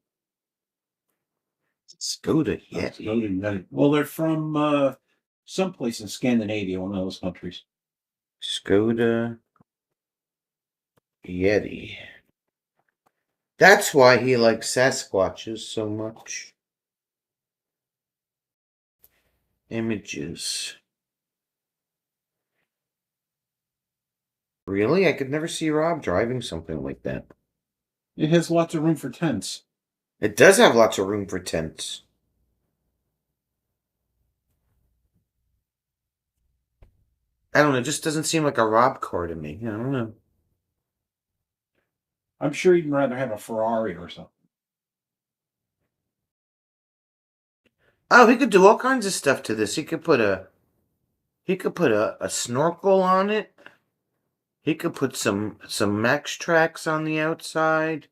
Skoda Yeti. Skoda Yeti. Well, they're from someplace in Scandinavia, one of those countries. Skoda Yeti. That's why he likes Sasquatches so much. Images. Really? I could never see Rob driving something like that. It has lots of room for tents. It does have lots of room for tents. I don't know. It just doesn't seem like a Rob car to me. I don't know. I'm sure you'd rather have a Ferrari or something. Oh, he could do all kinds of stuff to this. He could put a snorkel on it. He could put some Max tracks on the outside.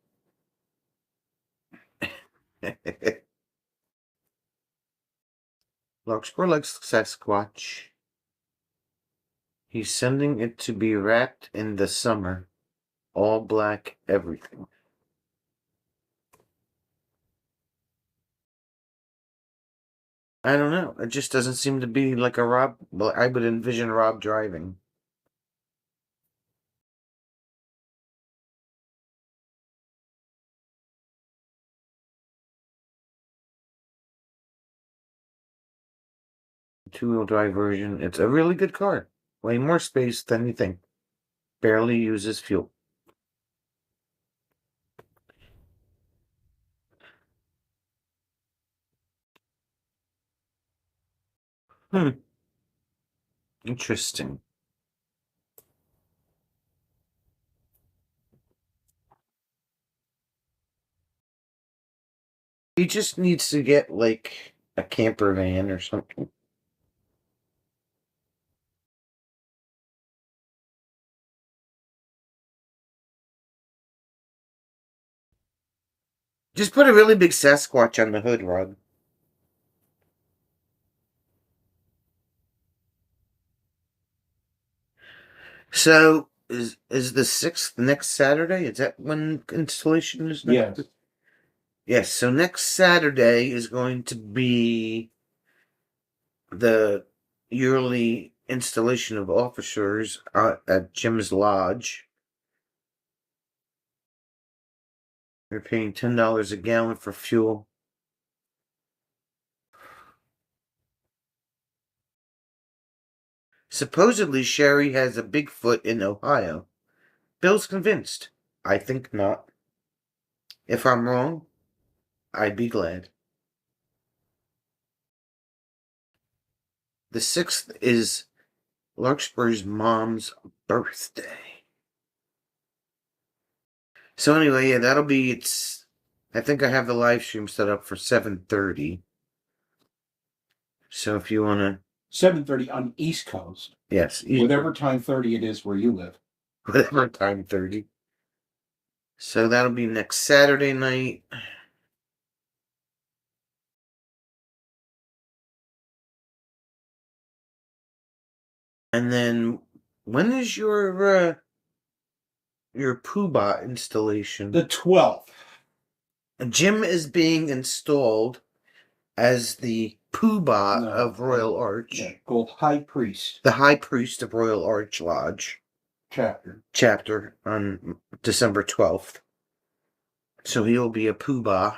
Larkspur likes Sasquatch. He's sending it to be wrapped in the summer. All black everything. I don't know. It just doesn't seem to be like a Rob. Well, I would envision Rob driving. Two-wheel drive version. It's a really good car. Way more space than you think. Barely uses fuel. Interesting. He just needs to get like a camper van or something. Just put a really big Sasquatch on the hood, Rob. So is the 6th next Saturday? Is that when installation is next? Yes. Yes, so next Saturday is going to be the yearly installation of officers at Jim's Lodge. They're paying $10 a gallon for fuel. Supposedly, Sherry has a Bigfoot in Ohio. Bill's convinced. I think not. If I'm wrong, I'd be glad. The 6th is Larkspur's mom's birthday. So anyway, yeah, that'll be I think I have the live stream set up for 7:30. So if you wanna 7:30 on East Coast. yes, Whatever time 30 it is where you live. whatever time 30. So that'll be next Saturday night. And then when is your Poobah installation? The 12th. Jim is being installed as the Poobah of Royal Arch. Yeah, called High Priest. The High Priest of Royal Arch Lodge. Chapter on December 12th. So he'll be a Poobah.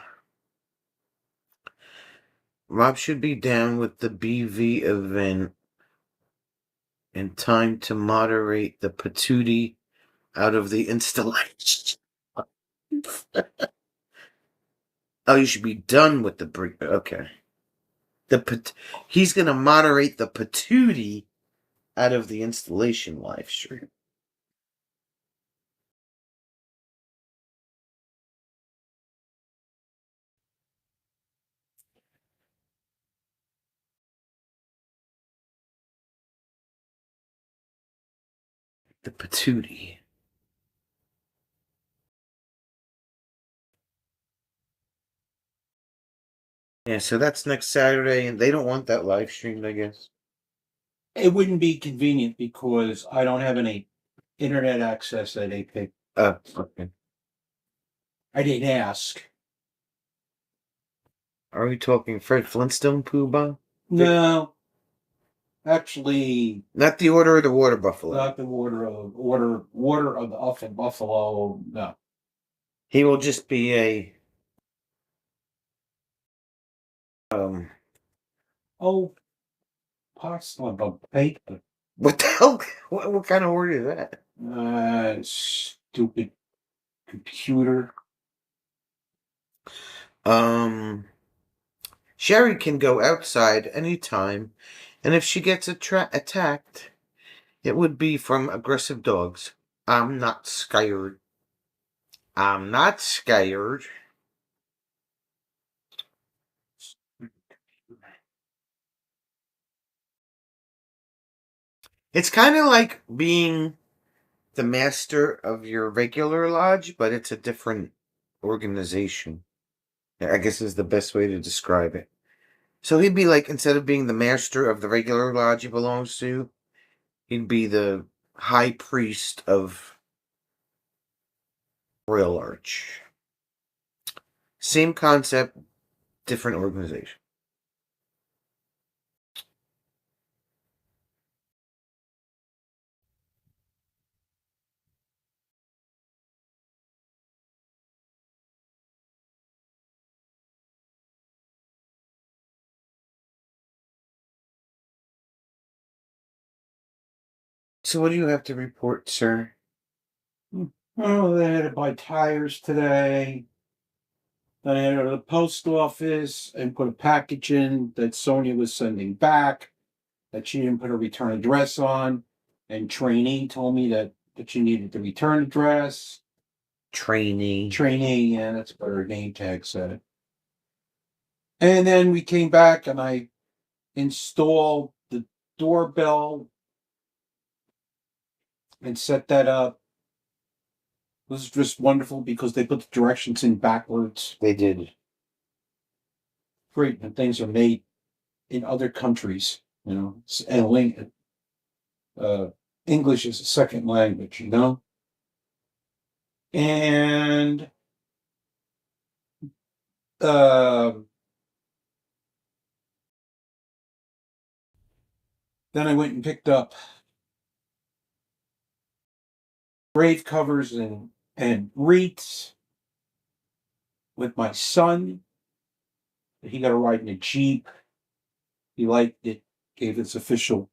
Rob should be down with the BV event in time to moderate the patootie out of the installation. Oh, you should be done with the break. Okay. He's going to moderate the patootie out of the installation live stream. The patootie. Yeah, so that's next Saturday, and they don't want that live streamed, I guess. It wouldn't be convenient because I don't have any internet access at AP. Oh, okay. I didn't ask. Are we talking Fred Flintstone Poobah? No. Actually, not the Order of the Water Buffalo. Not the Order of the Uffin Buffalo. No. He will just be a possible paper. What the hell? What kind of word is that? Stupid computer. Sherry can go outside anytime, and if she gets attacked It would be from aggressive dogs. I'm not scared. I'm not scared. It's kind of like being the master of your regular lodge, but it's a different organization. I guess is the best way to describe it. So he'd be like, instead of being the master of the regular lodge he belongs to, he'd be the high priest of Royal Arch. Same concept, different organization. So what do you have to report, sir? Oh, they had to buy tires today. Then I had to go to the post office and put a package in that Sonia was sending back that she didn't put a return address on. And trainee told me that she needed the return address. Trainee. Trainee, yeah, that's what her name tag said. And then we came back and I installed the doorbell and set that up. It was just wonderful because they put the directions in backwards. They did. Great, and things are made in other countries, you know, and English is a second language, you know. And then I went and picked up grave covers and wreaths with my son. He got to ride in a Jeep. He liked it, gave its official.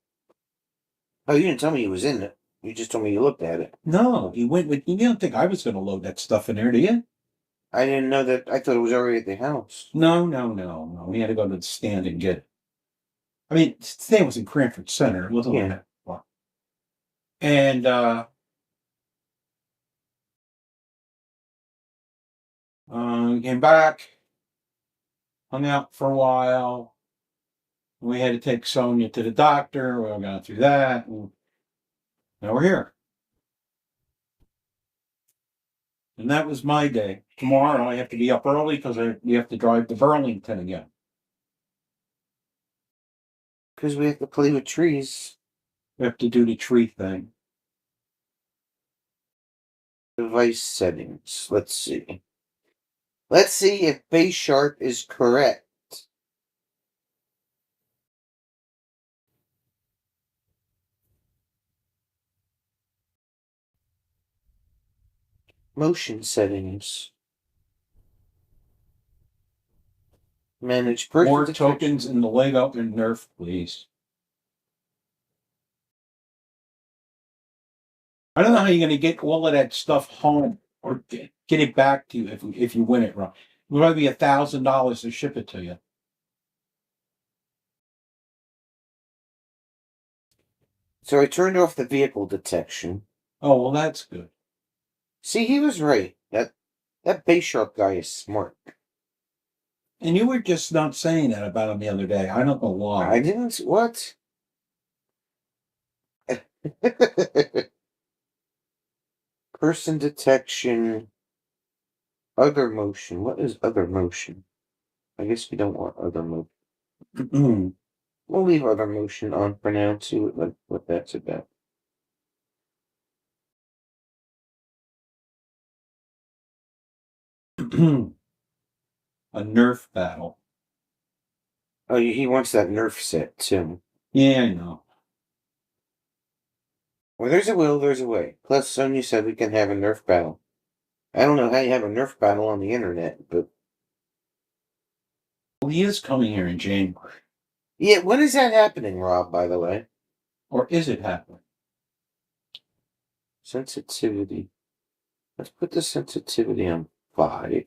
Oh, you didn't tell me he was in it. You just told me you looked at it. No, he went with. You don't think I was going to load that stuff in there, do you? I didn't know that. I thought it was already at the house. No. We had to go to the stand and get it. I mean, the stand was in Cranford Center. It wasn't like that far. And came back, hung out for a while. We had to take Sonia to the doctor. We all got through that. And now we're here. And that was my day. Tomorrow I have to be up early because we have to drive to Burlington again. Because we have to play with trees. We have to do the tree thing. Device settings. Let's see. Let's see if base sharp is correct. Motion settings. Manage person More detection. tokens in the Lego and Nerf, please. I don't know how you're going to get all of that stuff home or get it back to you if you win it wrong. It would probably be $1,000 to ship it to you. So I turned off the vehicle detection. Oh, well, that's good. See, he was right. That base sharp guy is smart. And you were just not saying that about him the other day. I don't know why. I didn't. What? Person detection. Other motion. What is other motion? I guess we don't want other motion. We'll leave other motion on for now and see what that's about. A Nerf battle. Oh, he wants that Nerf set too. Yeah, I know. Well, there's a will, there's a way. Plus, Sonia said we can have a Nerf battle. I don't know how you have a Nerf battle on the internet, but... Well, he is coming here in January. Yeah, when is that happening, Rob, by the way? Or is it happening? Sensitivity. Let's put the sensitivity on 5.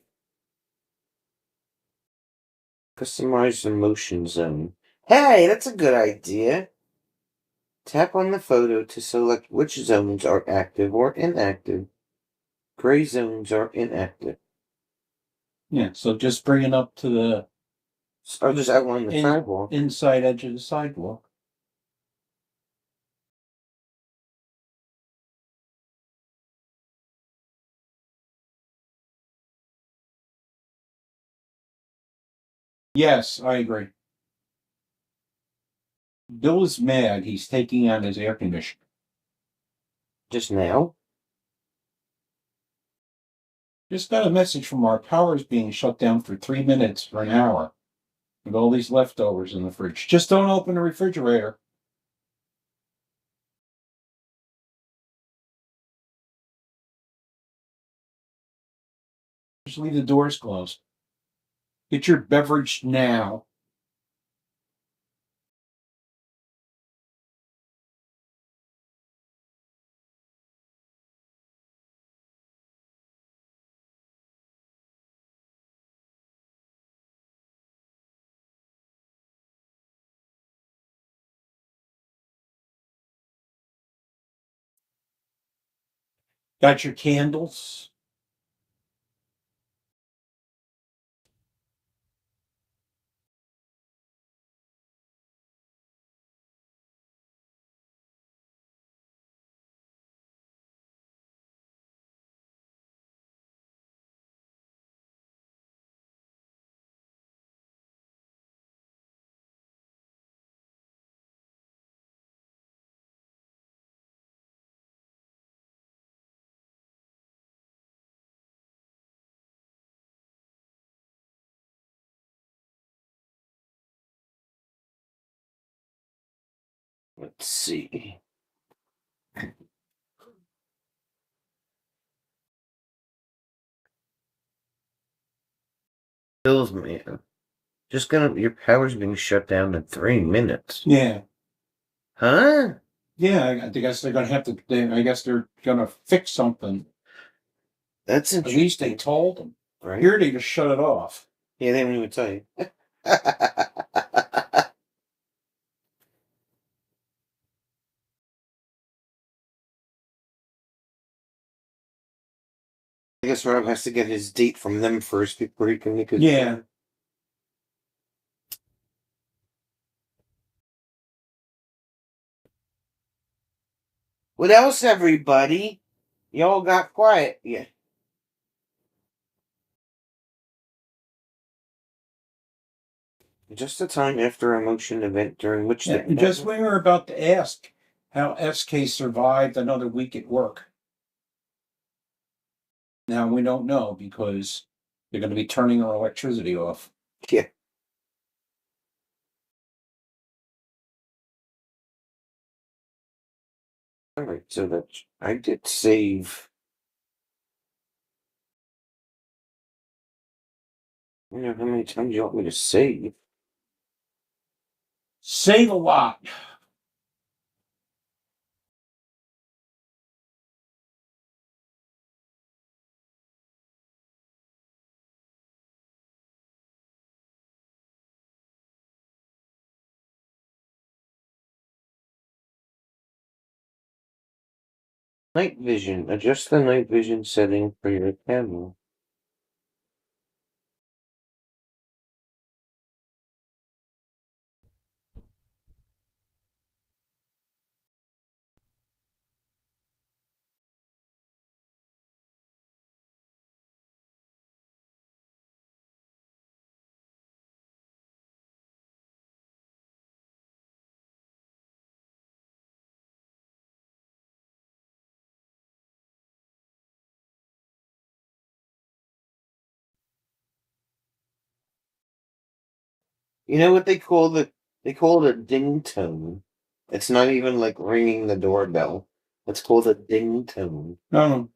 Customize the motion zone. Hey, that's a good idea. Tap on the photo to select which zones are active or inactive. Gray zones are inactive. Yeah, so just bring it up to the I'll just outline the sidewalk. inside edge of the sidewalk. Yes, I agree. Bill is mad. He's taking on his air conditioner. Just now? Just got a message from our power's being shut down for 3 minutes for an hour. With all these leftovers in the fridge. Just don't open the refrigerator. Just leave the doors closed. Get your beverage now. Got your candles? Let's see. Bill's man. Your power's being shut down in 3 minutes. Yeah. Huh? Yeah, I guess they're gonna have to. I guess they're gonna fix something. That's At interesting. least they told them. Right? Here they just shut it off. Yeah, they didn't even tell you. I guess Rob has to get his date from them first before he can make his. Yeah. What else, everybody? Y'all got quiet. Yeah. Just a time after a motion event during which Yeah, just when we were about to ask how SK survived another week at work. Now we don't know because they're going to be turning our electricity off. Yeah. All right, so that I did save. You know how many times you want me to save? Save a lot. Night vision. Adjust the night vision setting for your camera. You know what they call it a ding tone. It's not even like ringing the doorbell. It's called a ding tone. No.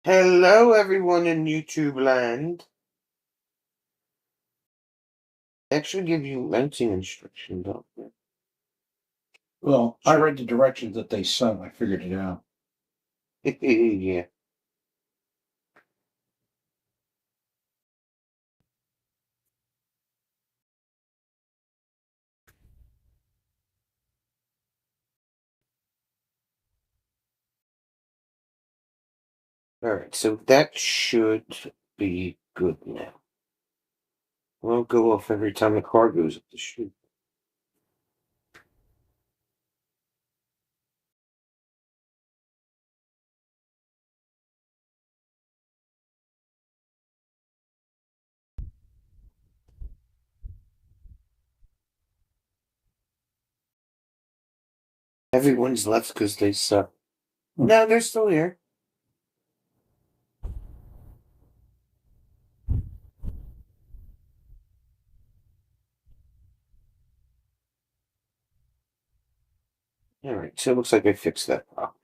Hello, everyone in YouTube land. They actually give you mounting instructions, don't they? Well, I read the directions that they sent. I figured it out. Yeah. Alright, so that should be good now. Won't go off every time the car goes up the street. Everyone's left because they suck. No, they're still here. Alright, so it looks like I fixed that problem.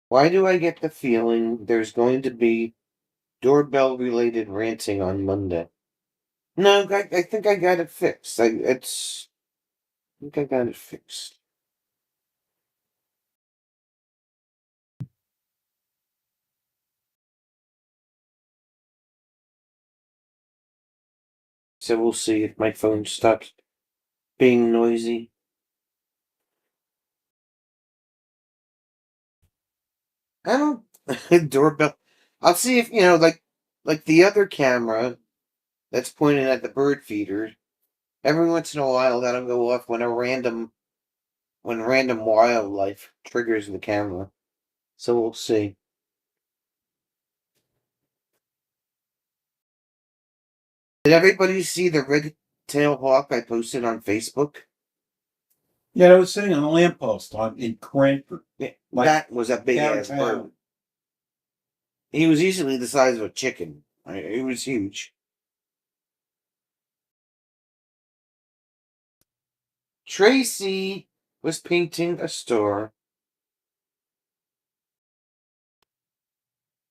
Why do I get the feeling there's going to be doorbell related ranting on Monday? No, I think I got it fixed. I think I got it fixed. So we'll see if my phone stops being noisy. I don't doorbell. I'll see if like the other camera that's pointing at the bird feeder. Every once in a while, that'll go off when random wildlife triggers the camera. So we'll see. Did everybody see the red tail hawk I posted on Facebook? Yeah, I was sitting on a lamppost in Cranford. Yeah, Like, that was a big ass bird. downtown. He was easily the size of a chicken. He was huge. Tracy was painting a store.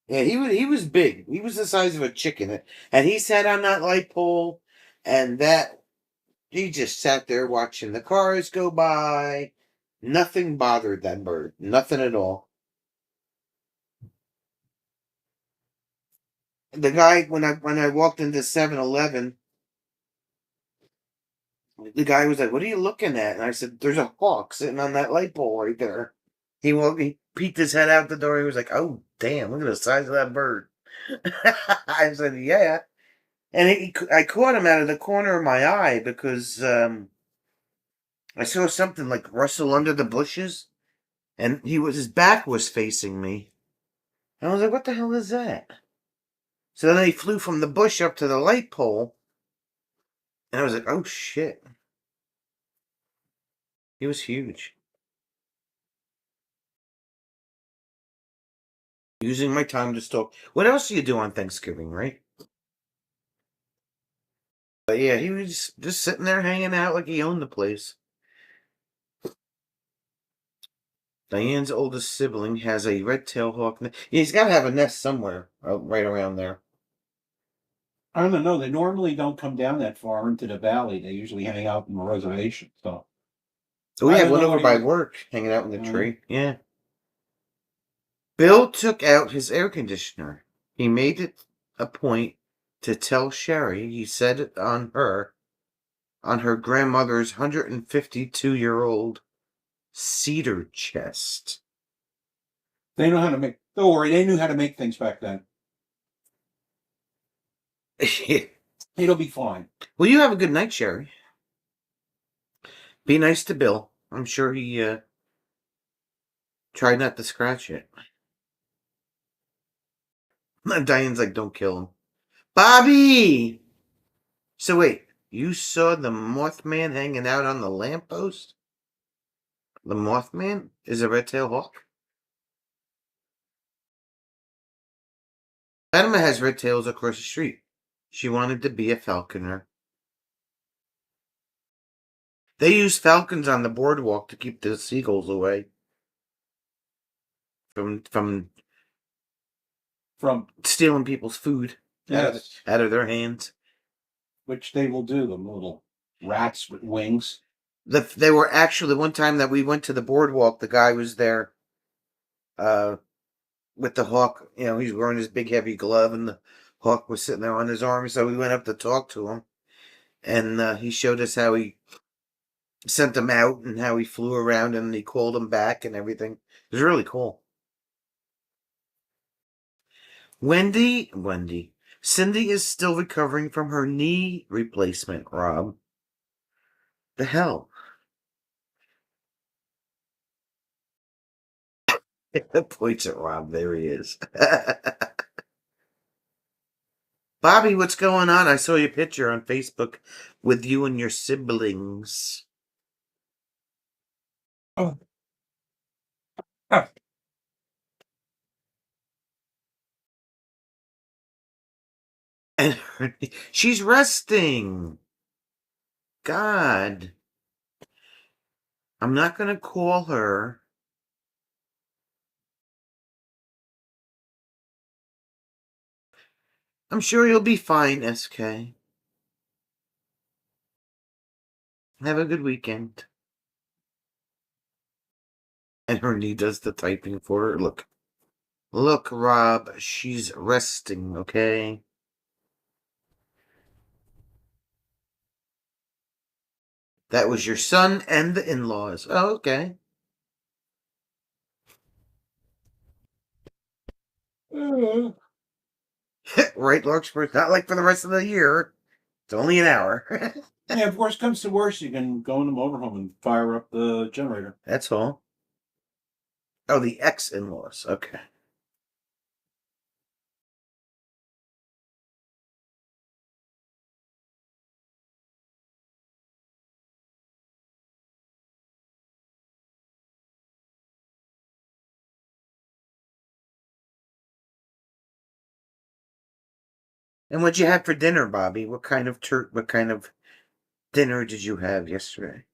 Yeah, he was big. He was the size of a chicken, and he sat on that light pole, and that he just sat there watching the cars go by. Nothing bothered that bird. Nothing at all. The guy when I walked into 7-Eleven, the guy was like, "What are you looking at?" And I said, "There's a hawk sitting on that light pole right there." He peeked his head out the door. He was like, "Oh damn! Look at the size of that bird." I said, "Yeah." And I caught him out of the corner of my eye because I saw something like rustle under the bushes, and his back was facing me. And I was like, "What the hell is that?" So then he flew from the bush up to the light pole, and I was like, "Oh shit!" He was huge. Using my time to stalk. What else do you do on Thanksgiving, right? But yeah, he was just sitting there hanging out like he owned the place. Diane's oldest sibling has a red-tailed hawk. Yeah, he's got to have a nest somewhere right around there. I don't know. They normally don't come down that far into the valley. They usually hang out in the reservation. So We I had don't one know over what by he- work hanging out in the tree. Yeah. Bill took out his air conditioner. He made it a point to tell Sherry he set it on her grandmother's 152-year-old cedar chest. They know how to make. Don't worry, they knew how to make things back then. It'll be fine. Well, you have a good night, Sherry. Be nice to Bill. I'm sure he tried not to scratch it. Diane's like, don't kill him. Bobby! So wait, you saw the Mothman hanging out on the lamppost? The Mothman is a red-tailed hawk? Fatima has red tails across the street. She wanted to be a falconer. They use falcons on the boardwalk to keep the seagulls away from stealing people's food out of their hands. Which they will do. The little rats with wings. They were actually one time that we went to the boardwalk. The guy was there, with the hawk. You know, he's wearing his big heavy glove, and the hawk was sitting there on his arm. So we went up to talk to him, and he showed us how he sent him out and how he flew around and he called him back and everything. It was really cool. Wendy, Cindy is still recovering from her knee replacement, Rob. The hell? Points at Rob. There he is. Bobby, what's going on? I saw your picture on Facebook with you and your siblings. Oh. Oh. And she's resting. God. I'm not going to call her. I'm sure you'll be fine, SK. Have a good weekend. And her knee does the typing for her. Look. Look, Rob, she's resting, okay? That was your son and the in-laws. Oh, okay. Right, Larkspur? It's not like for the rest of the year. It's only an hour. Yeah, if worst comes to worst, you can go in the motorhome and fire up the generator. That's all. Oh, the ex-in-laws. Okay. And what'd you have for dinner, Bobby? What kind of dinner did you have yesterday?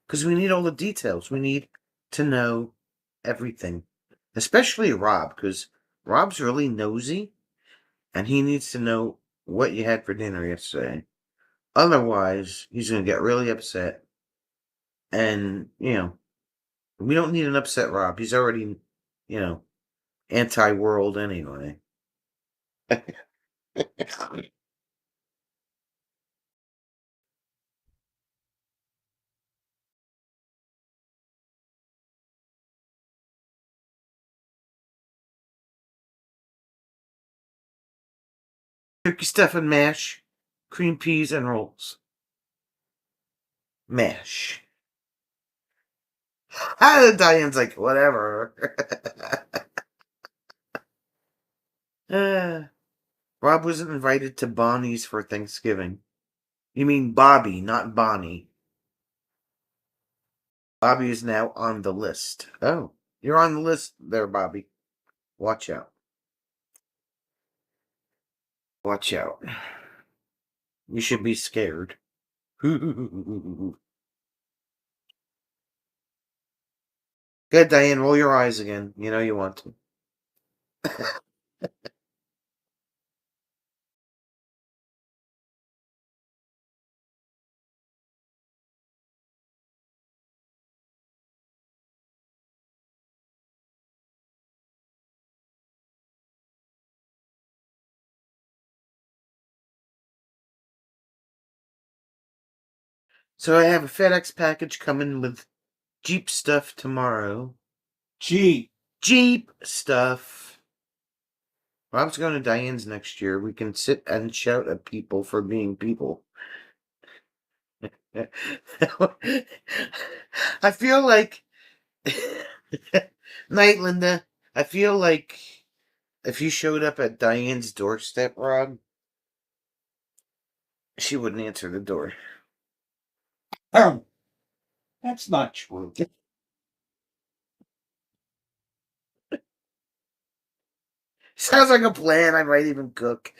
Because we need all the details. We need to know everything. Especially Rob, because Rob's really nosy, and he needs to know what you had for dinner yesterday. Otherwise, he's going to get really upset. And, we don't need an upset Rob. He's already, anti-world anyway. Turkey stuff and mash, cream peas and rolls. Mash. Diane's like, whatever. Rob wasn't invited to Bonnie's for Thanksgiving. You mean Bobby, not Bonnie. Bobby is now on the list. Oh, you're on the list there, Bobby. Watch out. Watch out. You should be scared. Good, Diane, roll your eyes again. You know you want to. So I have a FedEx package coming with Jeep stuff tomorrow. Jeep stuff. Rob's going to Diane's next year. We can sit and shout at people for being people. I feel like Night, Linda. I feel like if you showed up at Diane's doorstep, Rob, she wouldn't answer the door. That's not true. Sounds like a plan. I might even cook.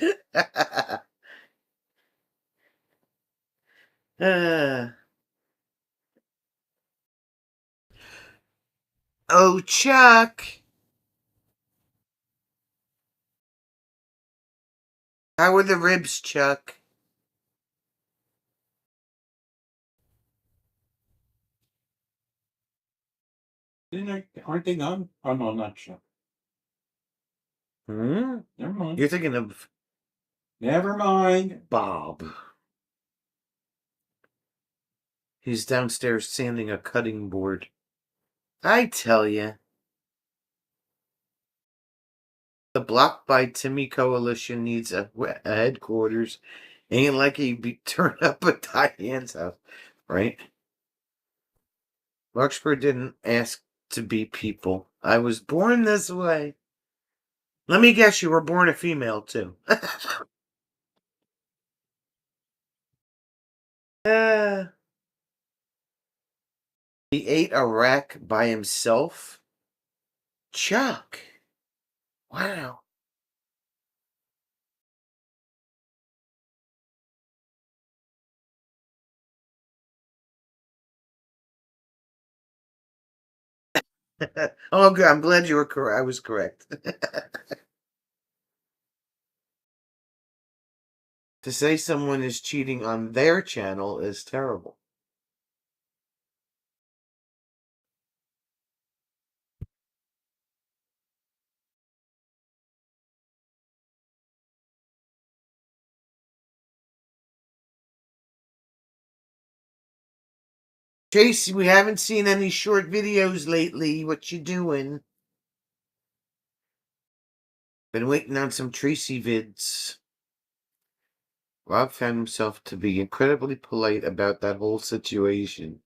Oh, Chuck. How are the ribs, Chuck? Aren't they gone? Oh no, not sure. Hmm? Never mind. You're thinking of Never mind. Bob. He's downstairs sanding a cutting board. I tell ya. The Block by Timmy coalition needs a headquarters. Ain't like he'd be turned up at Diane's house, right? Larkspur didn't ask to be people. I was born this way. Let me guess, you were born a female, too. uh, he ate a rack by himself? Chuck. Wow. Oh, good. I'm glad you were correct. I was correct. To say someone is cheating on their channel is terrible. Chase, we haven't seen any short videos lately. What you doing? Been waiting on some Tracy vids. Rob found himself to be incredibly polite about that whole situation.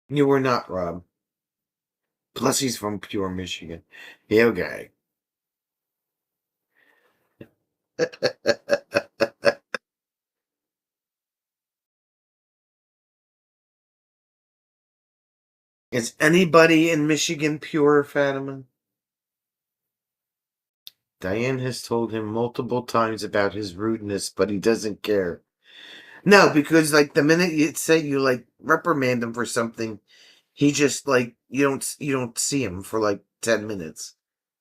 You were not, Rob. Plus, he's from pure Michigan. Yeah, okay. Is anybody in Michigan pure, Fatima? Diane has told him multiple times about his rudeness, but he doesn't care. No, because like the minute you say you like reprimand him for something, he just like you don't see him for like 10 minutes,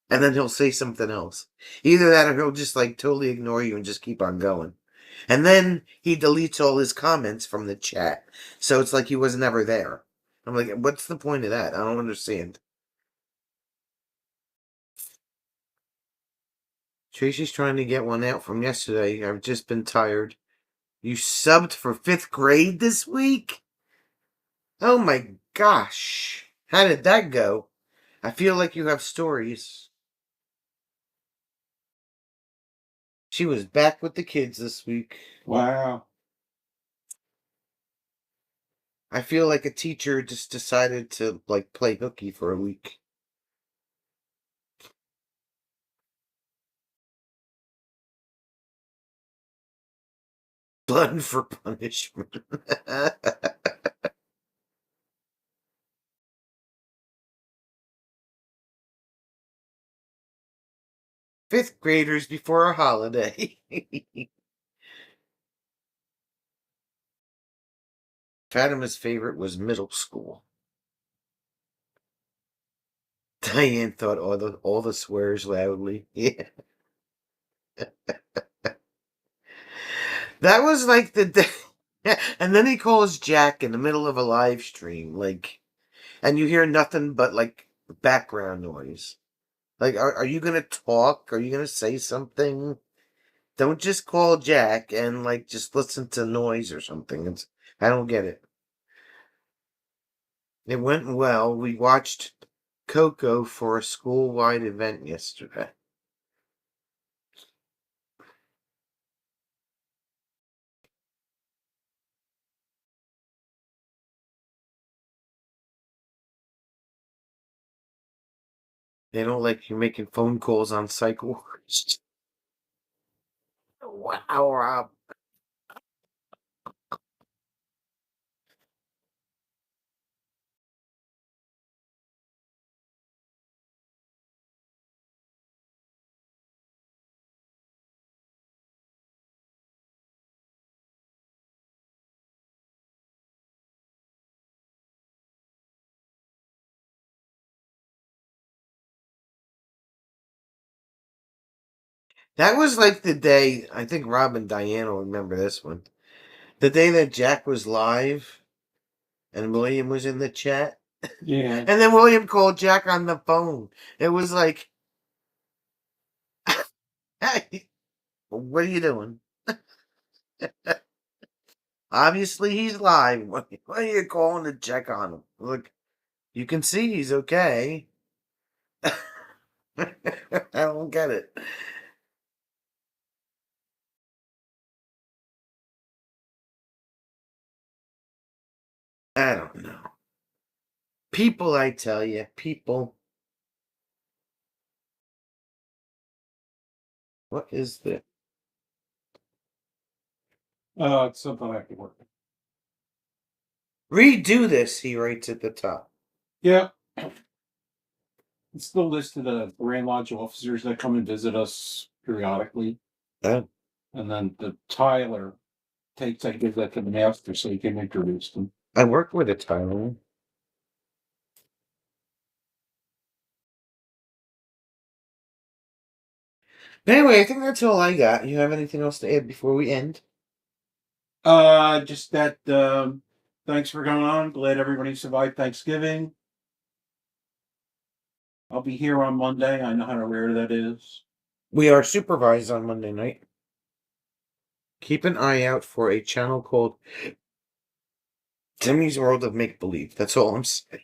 and then he'll say something else. Either that, or he'll just like totally ignore you and just keep on going. And then he deletes all his comments from the chat, so it's like he was never there. I'm like, what's the point of that? I don't understand. Tracy's trying to get one out from yesterday. I've just been tired. You subbed for 5th grade this week? Oh my gosh. How did that go? I feel like you have stories. She was back with the kids this week. Wow. I feel like a teacher just decided to like play hooky for a week. Blood for punishment. 5th graders before a holiday. Fatima's favorite was middle school. Diane thought all the swears loudly. Yeah. That was like the day. And then he calls Jack in the middle of a live stream, like, and you hear nothing but like background noise. Like, are you gonna talk? Are you gonna say something? Don't just call Jack and like just listen to noise or something. I don't get it. It went well. We watched Coco for a school-wide event yesterday. They don't like you making phone calls on Psych Wars. Wow, Rob. That was like the day, I think Rob and Diane will remember this one. The day that Jack was live and William was in the chat. Yeah. And then William called Jack on the phone. It was like, hey, what are you doing? Obviously, he's live. Why are you calling to check on him? Look, you can see he's okay. I don't get it. I don't know. People, I tell you, people. What is this? It's something I have to work. Redo this, he writes at the top. Yeah. It's the list of the Grand Lodge officers that come and visit us periodically. Oh. And then the Tyler I give that to the master so he can introduce them. I work with a Tyler. Anyway, I think that's all I got. You have anything else to add before we end? Just that thanks for coming on. Glad everybody survived Thanksgiving. I'll be here on Monday. I know how rare that is. We are supervised on Monday night. Keep an eye out for a channel called Timmy's World of Make Believe. That's all I'm saying.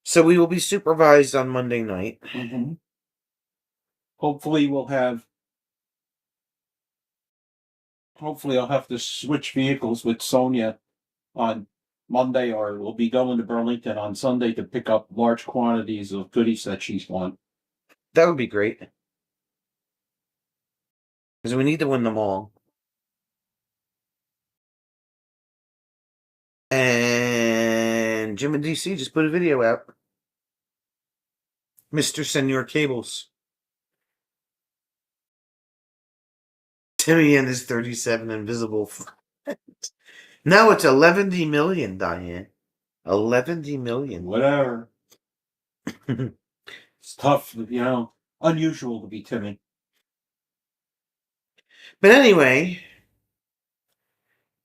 So we will be supervised on Monday night. Mm-hmm. Hopefully I'll have to switch vehicles with Sonia on Monday, or we'll be going to Burlington on Sunday to pick up large quantities of goodies that she's won. That would be great. Because we need to win them all. And Jim and DC just put a video out. Mr. Senor Cables. Timmy and his 37 invisible friend. Now it's 11 million, Diane. 11 million. Whatever. It's tough, unusual to be Timmy. But anyway,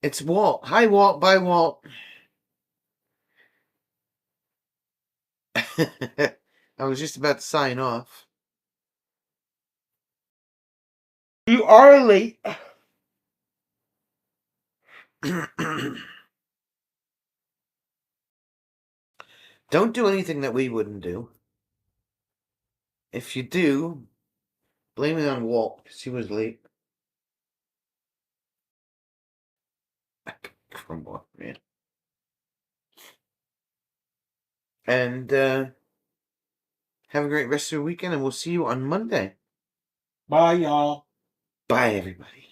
it's Walt. Hi, Walt. Bye, Walt. I was just about to sign off. You are late. Don't do anything that we wouldn't do. If you do, blame it on Walt because he was late. Come on, man. And have a great rest of your weekend, and we'll see you on Monday. Bye, y'all. Bye, everybody.